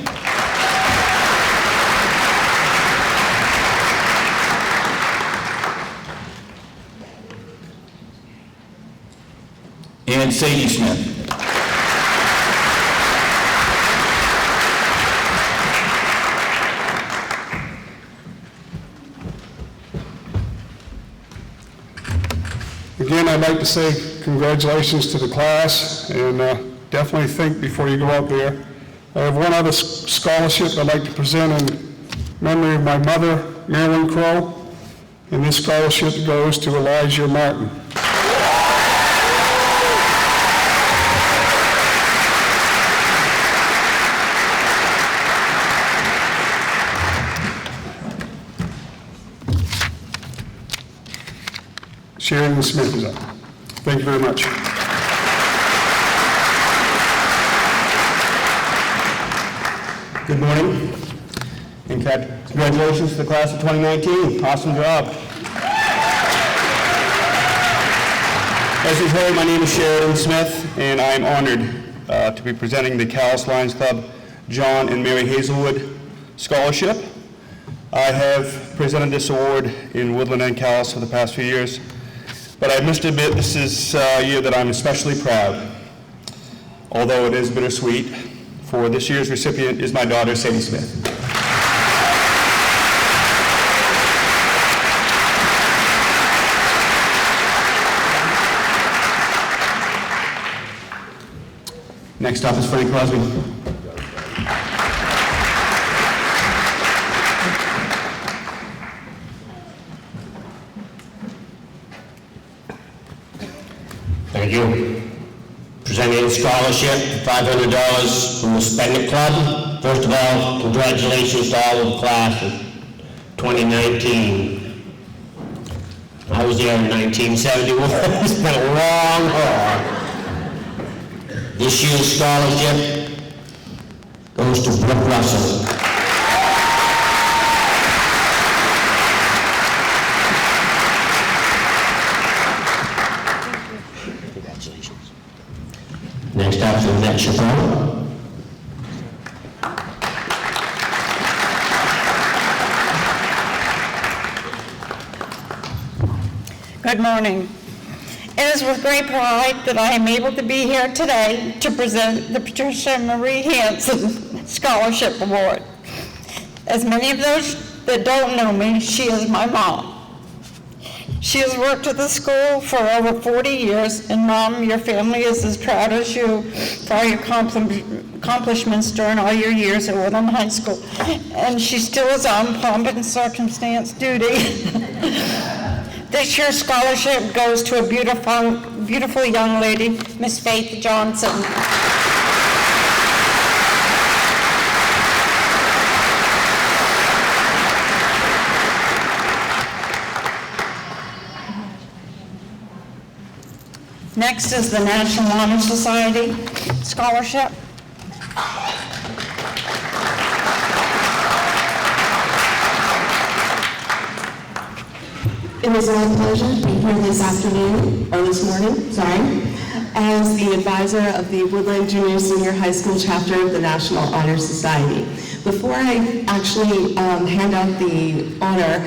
And Sadie Smith. Again, I'd like to say congratulations to the class, and definitely think before you go out there. I have one other scholarship I'd like to present in memory of my mother, Marilyn Crow, and this scholarship goes to Elijah Martin. Sharon Smith is up. Thank you very much. Good morning, and congratulations to the class of 2019. Awesome job. As you've heard, my name is Sheridan Smith, and I am honored to be presenting the Calais Lions Club John and Mary Hazelwood Scholarship. I have presented this award in Woodland and Calais for the past few years, but I must admit this is a year that I'm especially proud, although it is bittersweet. For this year's recipient is my daughter, Sadie Smith. Next up is Frank Crosby. Thank you. Presenting a scholarship, $500 from the Spending Club. First of all, congratulations to all of the class of 2019. I was there in 1971. It's been a long haul. This year's scholarship goes to Brooke Russell. Next up is Annette Chappelle. Good morning. It is with great pride that I am able to be here today to present the Patricia Marie Hansen Scholarship Award. As many of those that don't know me, she is my mom. She has worked at the school for over 40 years, and Mom, your family is as proud as you for all your accomplishments during all your years at Woodland High School. And she still is on pomp and circumstance duty. This year's scholarship goes to a beautiful young lady, Miss Faith Johnson. Next is the National Honor Society Scholarship. It is my pleasure to be here this afternoon, or this morning, sorry, as the advisor of the Woodland Junior Senior High School chapter of the National Honor Society. Before I actually hand out the honor,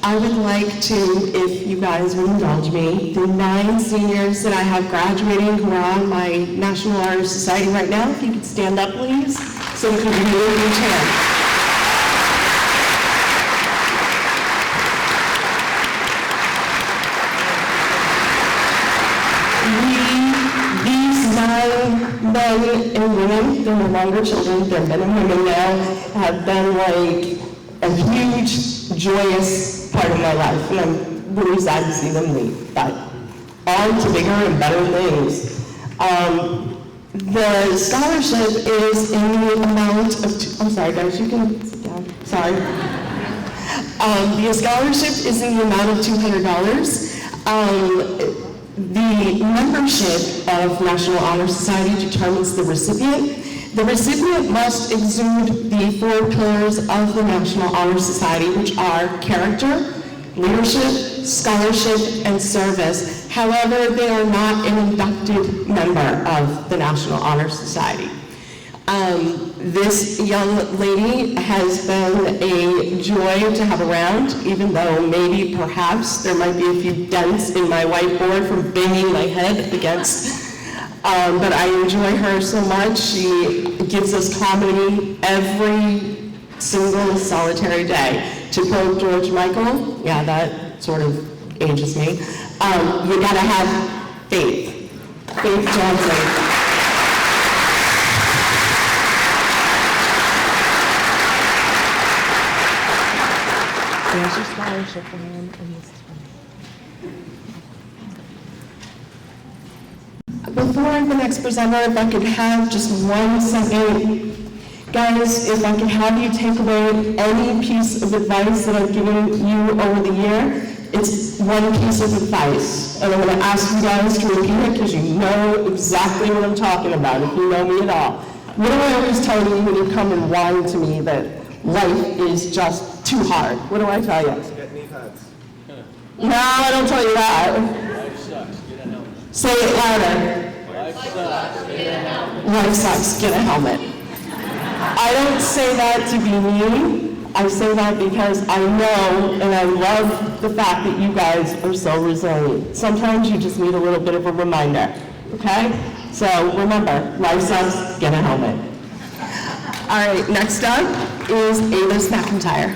I would like to, if you guys would indulge me, the 9 seniors that I have graduating who are on my National Honor Society right now, if you could stand up, please, so we can remove each hand. These 9 men and women, they're no longer children, they're men and women now, have been like a huge, joyous part of my life, and I'm really sad to see them leave, but on to bigger and better things. The scholarship is in the amount of, I'm sorry guys, you can sit down, sorry. The scholarship is in the amount of $200. The membership of National Honor Society determines the recipient. The recipient must exude the 4 pillars of the National Honor Society, which are character, leadership, scholarship, and service. However, they are not an inducted member of the National Honor Society. This young lady has been a joy to have around, even though maybe perhaps there might be a few dents in my whiteboard from banging my head against, but I enjoy her so much. She gives us comedy every single solitary day. To quote George Michael, yeah, that sort of ages me, you gotta have faith. Faith Johnson. There's your scholarship for him, and this is before the next presenter, if I could have just 1 second. Guys, if I could have you take away any piece of advice that I've given you over the year, it's 1 piece of advice. And I'm going to ask you guys to repeat it because you know exactly what I'm talking about, if you know me at all. What do I always tell you when you come and whine to me that life is just too hard? What do I tell you? Get knee pads. No, I don't tell you that. Life sucks, get a helmet. Say it louder. Life sucks, get a helmet. Life sucks, get a helmet. I don't say that to be mean. I say that because I know and I love the fact that you guys are so resilient. Sometimes you just need a little bit of a reminder, okay? So remember, life sucks, get a helmet. All right, next up is Avis McIntyre.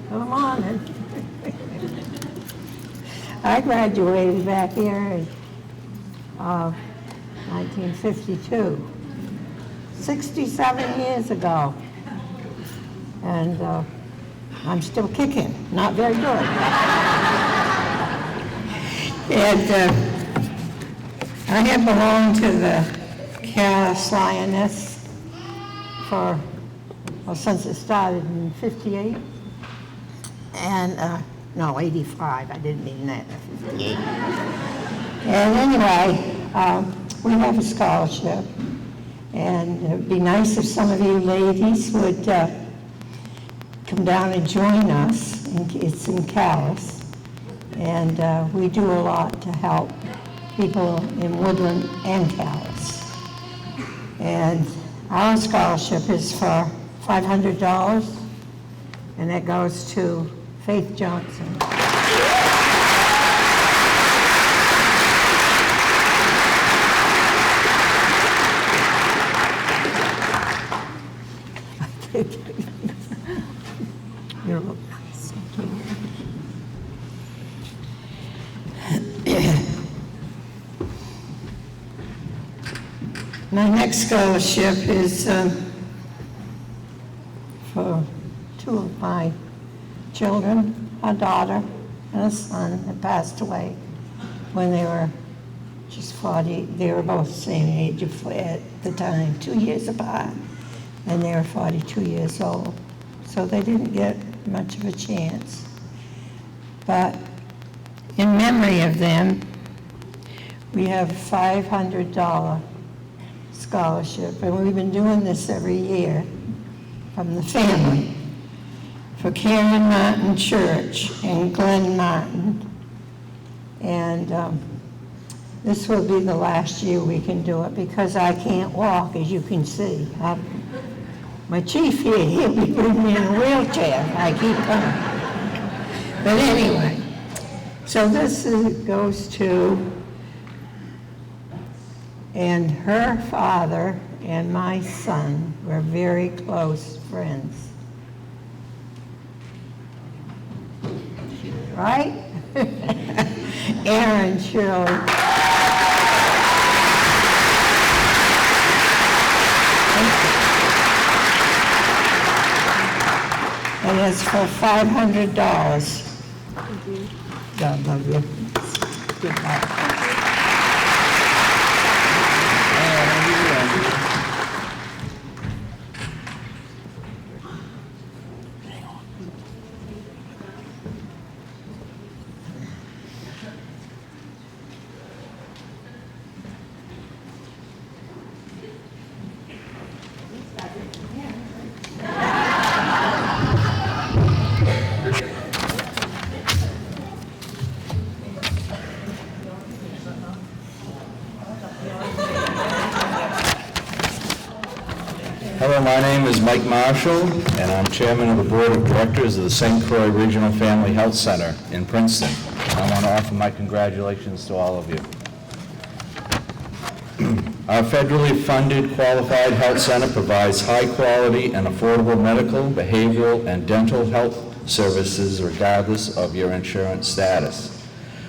Come on. I graduated back here in 1952, 67 years ago. And I'm still kicking, not very good. And I have belonged to the Cass Lioness for, well, since it started in 58. And, no, 85, I didn't mean that, 58. And anyway, we have a scholarship, and it'd be nice if some of you ladies would come down and join us. It's in Calais, and we do a lot to help people in Woodland and Calais. And our scholarship is for $500, and that goes to Faith Johnson. You're welcome. My next scholarship is for two of my children, a daughter and a son that passed away when they were just 40. They were both the same age at the time, 2 years apart, and they were 42 years old. So they didn't get much of a chance. But in memory of them, we have a $500 scholarship, and we've been doing this every year from the family for Karen Martin Church and Glenn Martin. And this will be the last year we can do it because I can't walk, as you can see. My chief here, he'll be bringing me in a wheelchair if I keep coming. But anyway, so this goes to, and her father and my son were very close friends. Right? Aaron Shirley. And it's for $500. God love you. Goodbye. Hello, my name is Mike Marshall, and I'm chairman of the board of directors of the St. Croix Regional Family Health Center in Princeton. I want to offer my congratulations to all of you. Our federally funded qualified health center provides high-quality and affordable medical, behavioral, and dental health services regardless of your insurance status.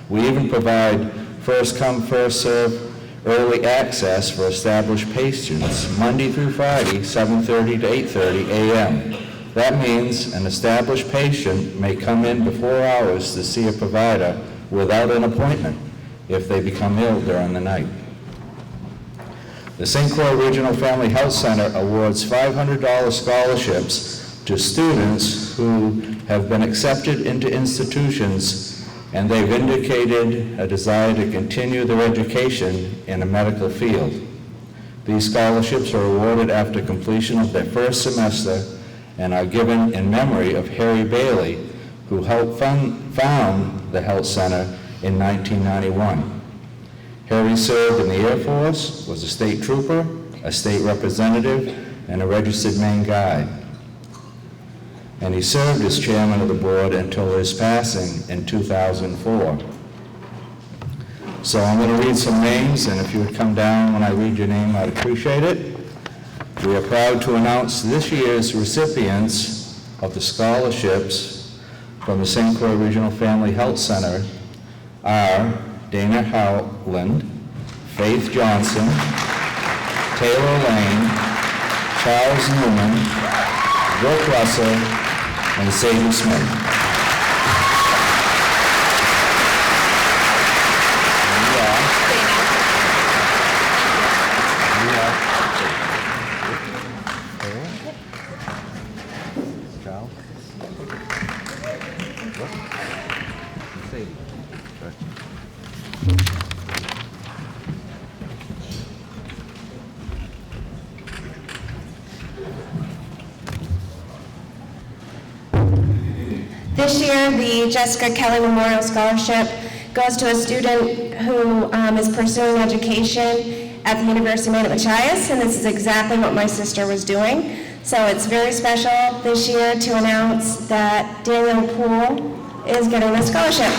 We even provide first-come, first-served early access for established patients Monday through Friday, 7:30 to 8:30 a.m. That means an established patient may come in before hours to see a provider without an appointment if they become ill during the night. The St. Croix Regional Family Health Center awards $500 scholarships to students who have been accepted into institutions and they've indicated a desire to continue their education in a medical field. These scholarships are awarded after completion of their first semester and are given in memory of Harry Bailey, who helped found the health center in 1991. Harry served in the Air Force, was a state trooper, a state representative, and a registered Maine guide. And he served as chairman of the board until his passing in 2004. So I'm going to read some names, and if you would come down when I read your name, I'd appreciate it. We are proud to announce this year's recipients of the scholarships from the St. Croix Regional Family Health Center are Dana Howland, Faith Johnson, Taylor Lane, Charles Newman, Brooke Russell, and Sadie Smith. This year, the Jessica Kelly Memorial Scholarship goes to a student who is pursuing education at the University of Maine at Machias, and this is exactly what my sister was doing. So it's very special this year to announce that Daniel Poole is getting a scholarship.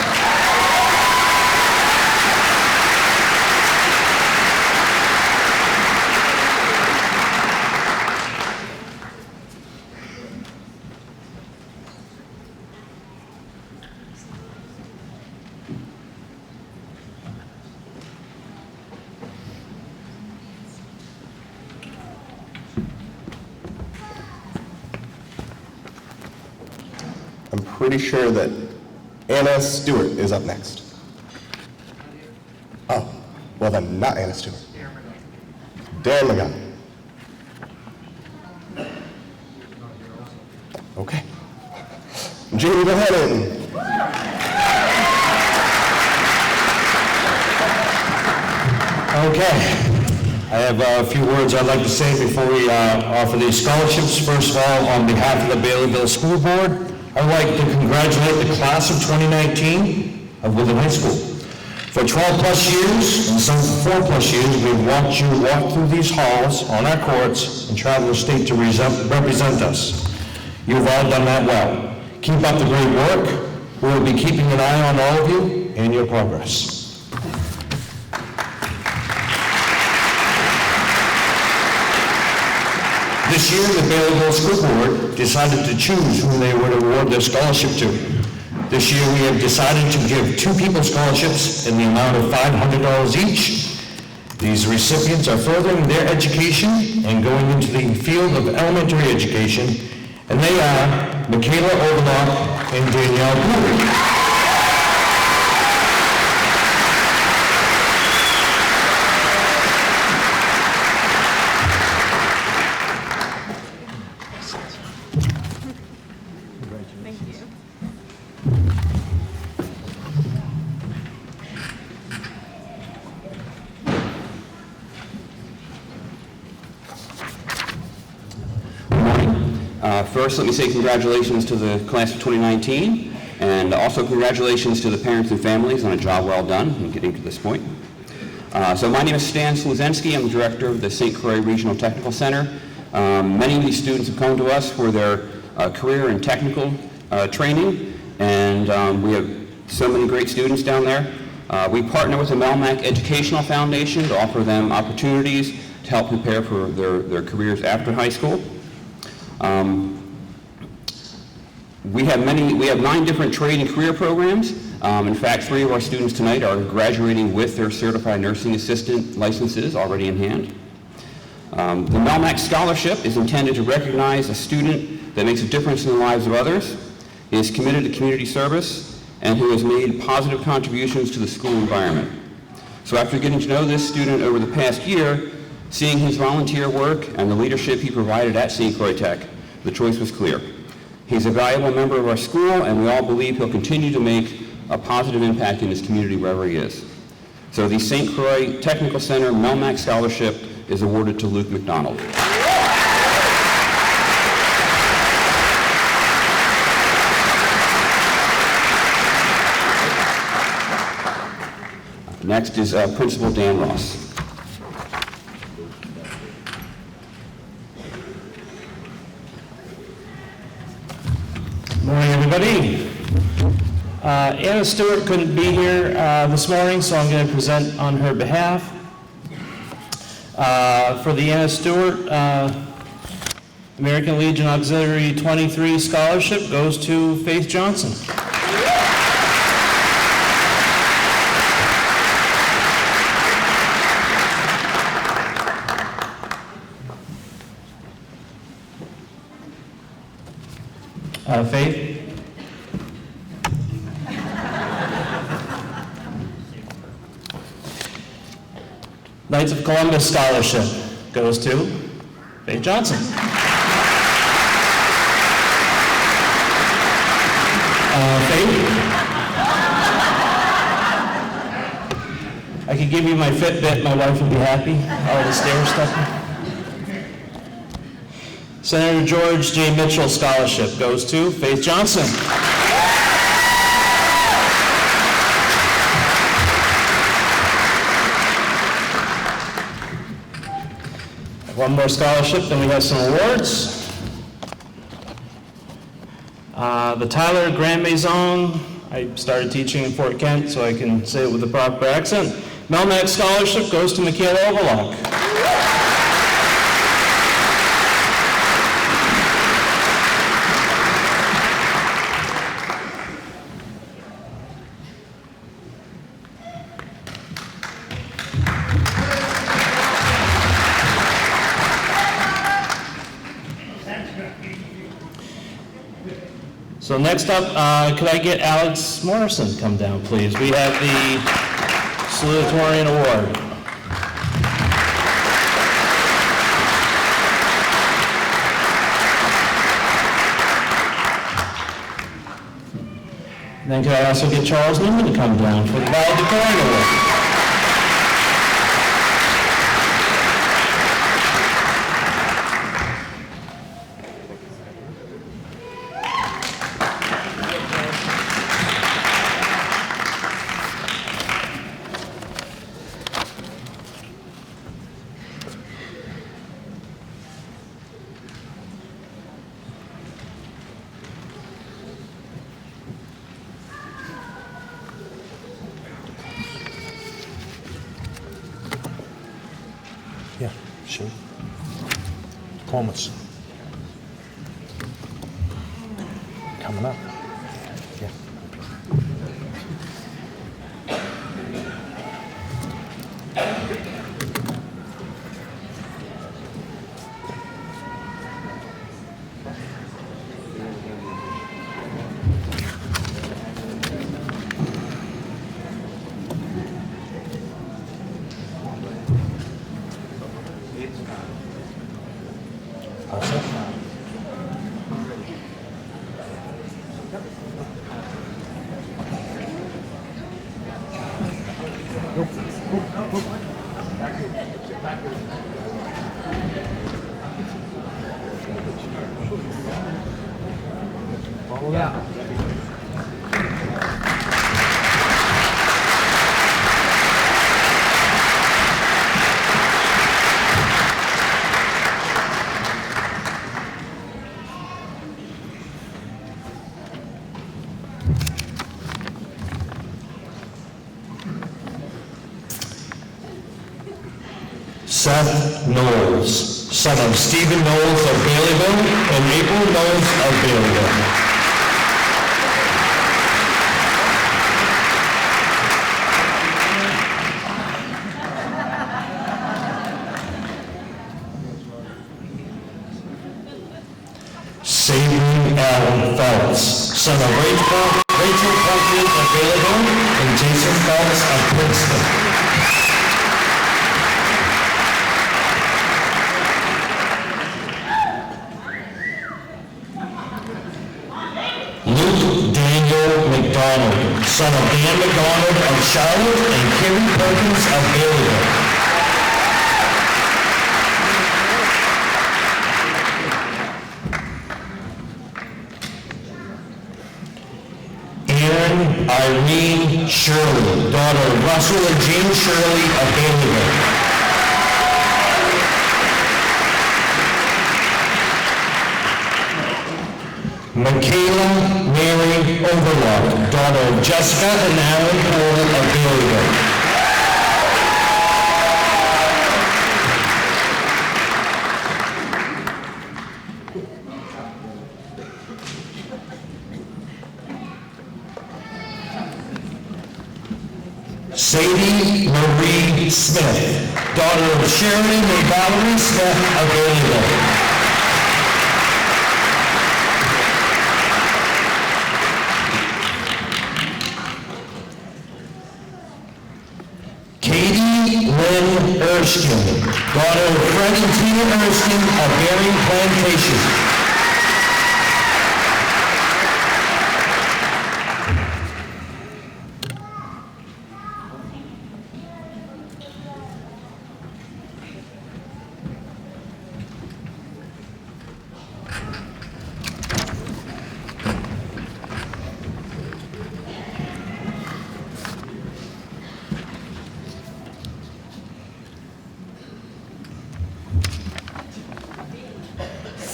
I'm pretty sure that Anna Stewart is up next. Oh, well then, not Anna Stewart. Dan McGowan. Okay. Jamie Bohannon. Okay. I have a few words I'd like to say before we offer these scholarships. First of all, on behalf of the Baileyville School Board, I'd like to congratulate the class of 2019 of Woodland High School. For 12 plus years, and some 4 plus years, we've watched you walk through these halls on our courts and travel the state to represent us. You've all done that well. Keep up the great work. We will be keeping an eye on all of you and your progress. This year, the Baileyville School Board decided to choose whom they would award their scholarship to. This year, we have decided to give 2 people scholarships in the amount of $500 each. These recipients are furthering their education and going into the field of elementary education, and they are Michaela Overlock and Danielle Brewery. First, let me say congratulations to the class of 2019, and also congratulations to the parents and families on a job well done in getting to this point. So my name is Stan Sluzensky. I'm the director of the St. Croix Regional Technical Center. Many of these students have come to us for their career and technical training, and we have so many great students down there. We partner with the Melmac Educational Foundation to offer them opportunities to help prepare for their careers after high school. We have 9 different trade and career programs. In fact, 3 of our students tonight are graduating with their certified nursing assistant licenses already in hand. The Melmac Scholarship is intended to recognize a student that makes a difference in the lives of others, is committed to community service, and who has made positive contributions to the school environment. So after getting to know this student over the past year, seeing his volunteer work and the leadership he provided at St. Croix Tech, the choice was clear. He's a valuable member of our school, and we all believe he'll continue to make a positive impact in his community wherever he is. So the St. Croix Technical Center Melmac Scholarship is awarded to Luke McDonald. Next is Principal Dan Ross. Morning, everybody. Anna Stewart couldn't be here this morning, so I'm going to present on her behalf. For the Anna Stewart American Legion Auxiliary 23 Scholarship goes to Faith Johnson. Faith? Knights of Columbus Scholarship goes to Faith Johnson. Faith? I could give you my Fitbit, my wife would be happy, all the stair stuff. Senator George J. Mitchell Scholarship goes to Faith Johnson. One more scholarship, then we have some awards. The Tyler Grand Maison, I started teaching in Fort Kent, so I can say it with the proper accent. Melmac Scholarship goes to Michaela Overlock. So next up, could I get Alex Morrison to come down, please? We have the salutatorian award. Then could I also get Charles Newman to come down for the valedictorian award? Yeah, sure. Comments. Coming up. Yeah. Seth Knowles, son of Stephen Knowles of Baileyville and April Knowles of Baileyville. Savory Allen Phelps, son of Rachel Parkman of Baileyville and Jason Phelps of Princeton. Luke Daniel McDonald, son of Dan McDonald of Charlotte and Kerry Perkins of Baileyville. Aaron Irene Shirley, daughter of Russell and Jean Shirley of Baileyville. Michaela Mary Overlock, daughter of Jessica and Alan Cole of Baileyville. Sadie Marie Smith, daughter of Sheridan and Valerie Smith of Baileyville. Lynn Erskine, daughter of Fred and Tina Erskine of Bering Plantation.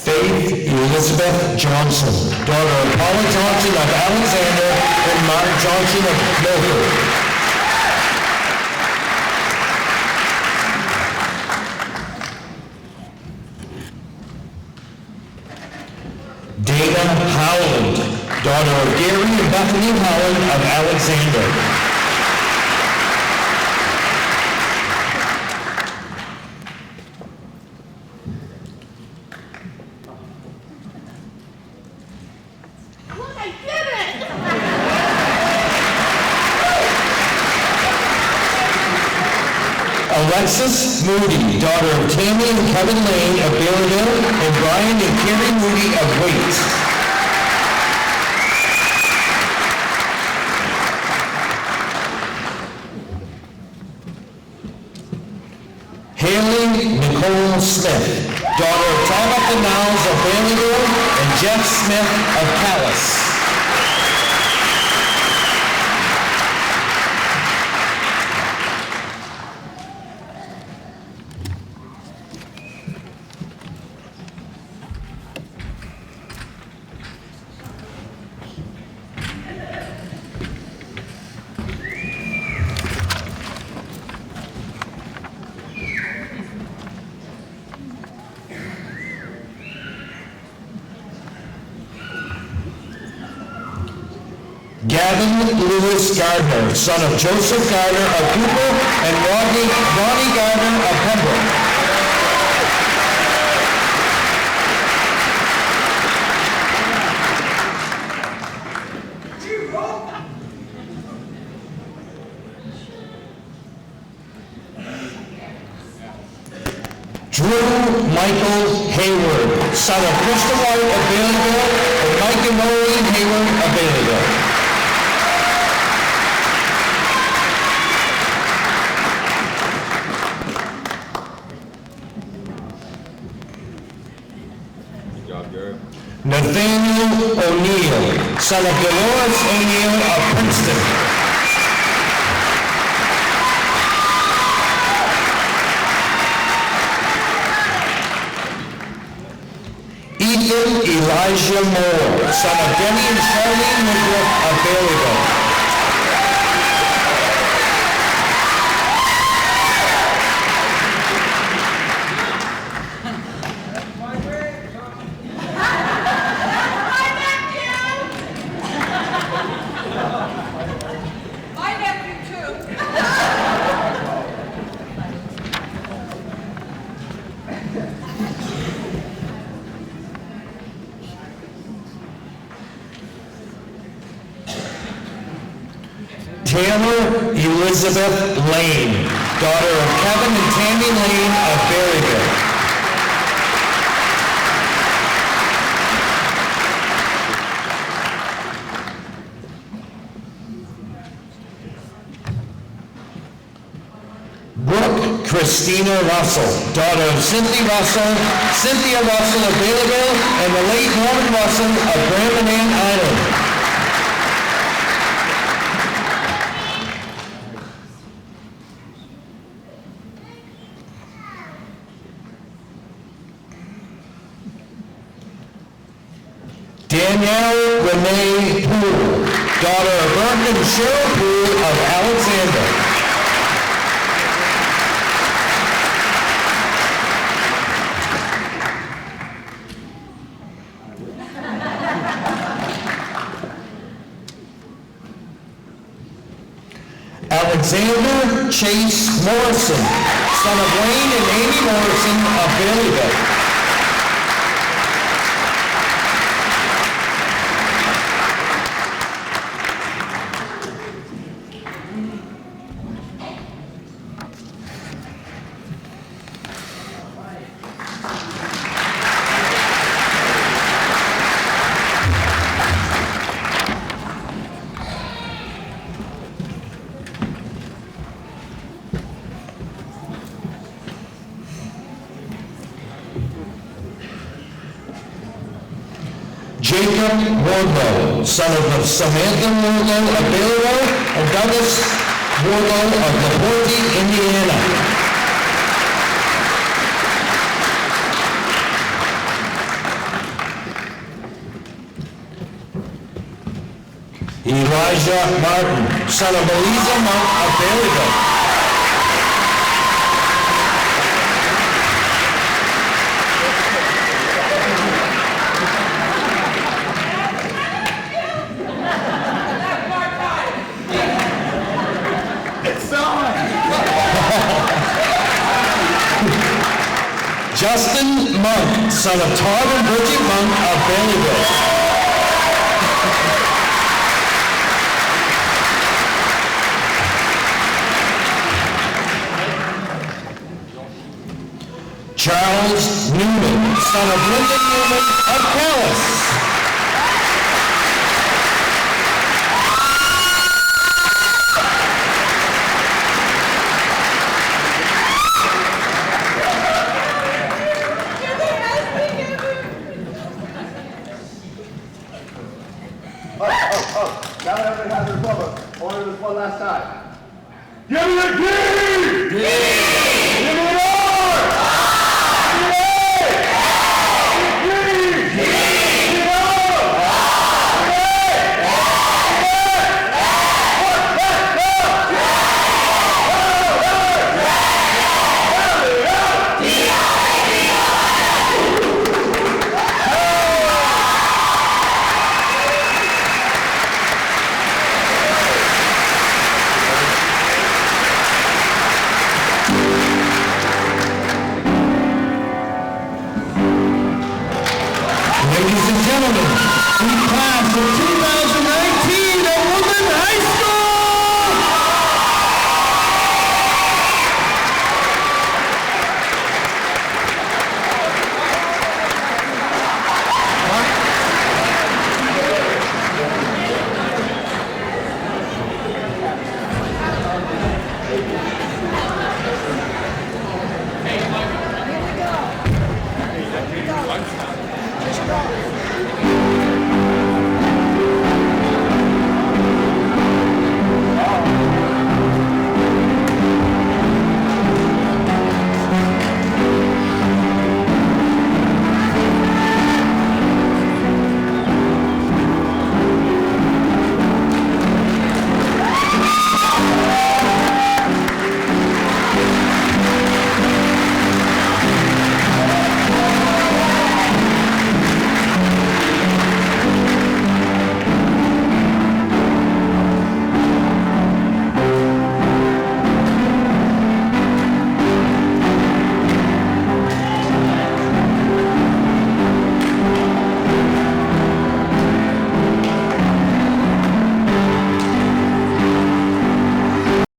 Faith Elizabeth Johnson, daughter of Paula Johnson of Alexander and Mark Johnson of Milford. Dana Howland, daughter of Gary and Bethany Howland of Alexander. Alexis Moody, daughter of Tammy and Kevin Lane of Baileyville, and Brian and Carrie Moody of Waits. Haley Nicole Smith, daughter of Tom and Niles of Baileyville and Jeff Smith of Calais. Gavin Lewis Gardner, son of Joseph Gardner of Cooper and Ronnie Gardner of Pembroke. Drew Michael Hayward, son of Krista White of Baileyville and Mike and Maureen Hayward of Baileyville. Nathaniel O'Neill, son of Dolores O'Neill of Princeton. Ethan Elijah Moore, son of Denny and Charlene Woodruff of Baileyville. Taylor Elizabeth Lane, daughter of Kevin and Tammy Lane of Berryville. Brooke Christina Russell, daughter of Cynthia Russell of Baileyville, and the late Norman Russell of Bramanand Island. Danielle Renee Poole, daughter of Burke and Cheryl Poole of Alexander. Alexander Chase Morrison, son of Wayne and Amy Morrison of Baileyville. Jacob Wardlow, son of Samantha Wardlow of Baileyville and Douglas Wardlow of LaPorte, Indiana. Elijah Martin, son of Eliza Monk of Baileyville. Justin Monk, son of Todd and Bridget Monk of Baileyville. Charles Newman, son of Linda Newman of Calais. Now that everybody has their diploma, order this one last time. Give me a D! D! Give me an R! Give me an A! Give me a D! D! Give me an O! Ladies and gentlemen, the class of 2019 at Woodland High School!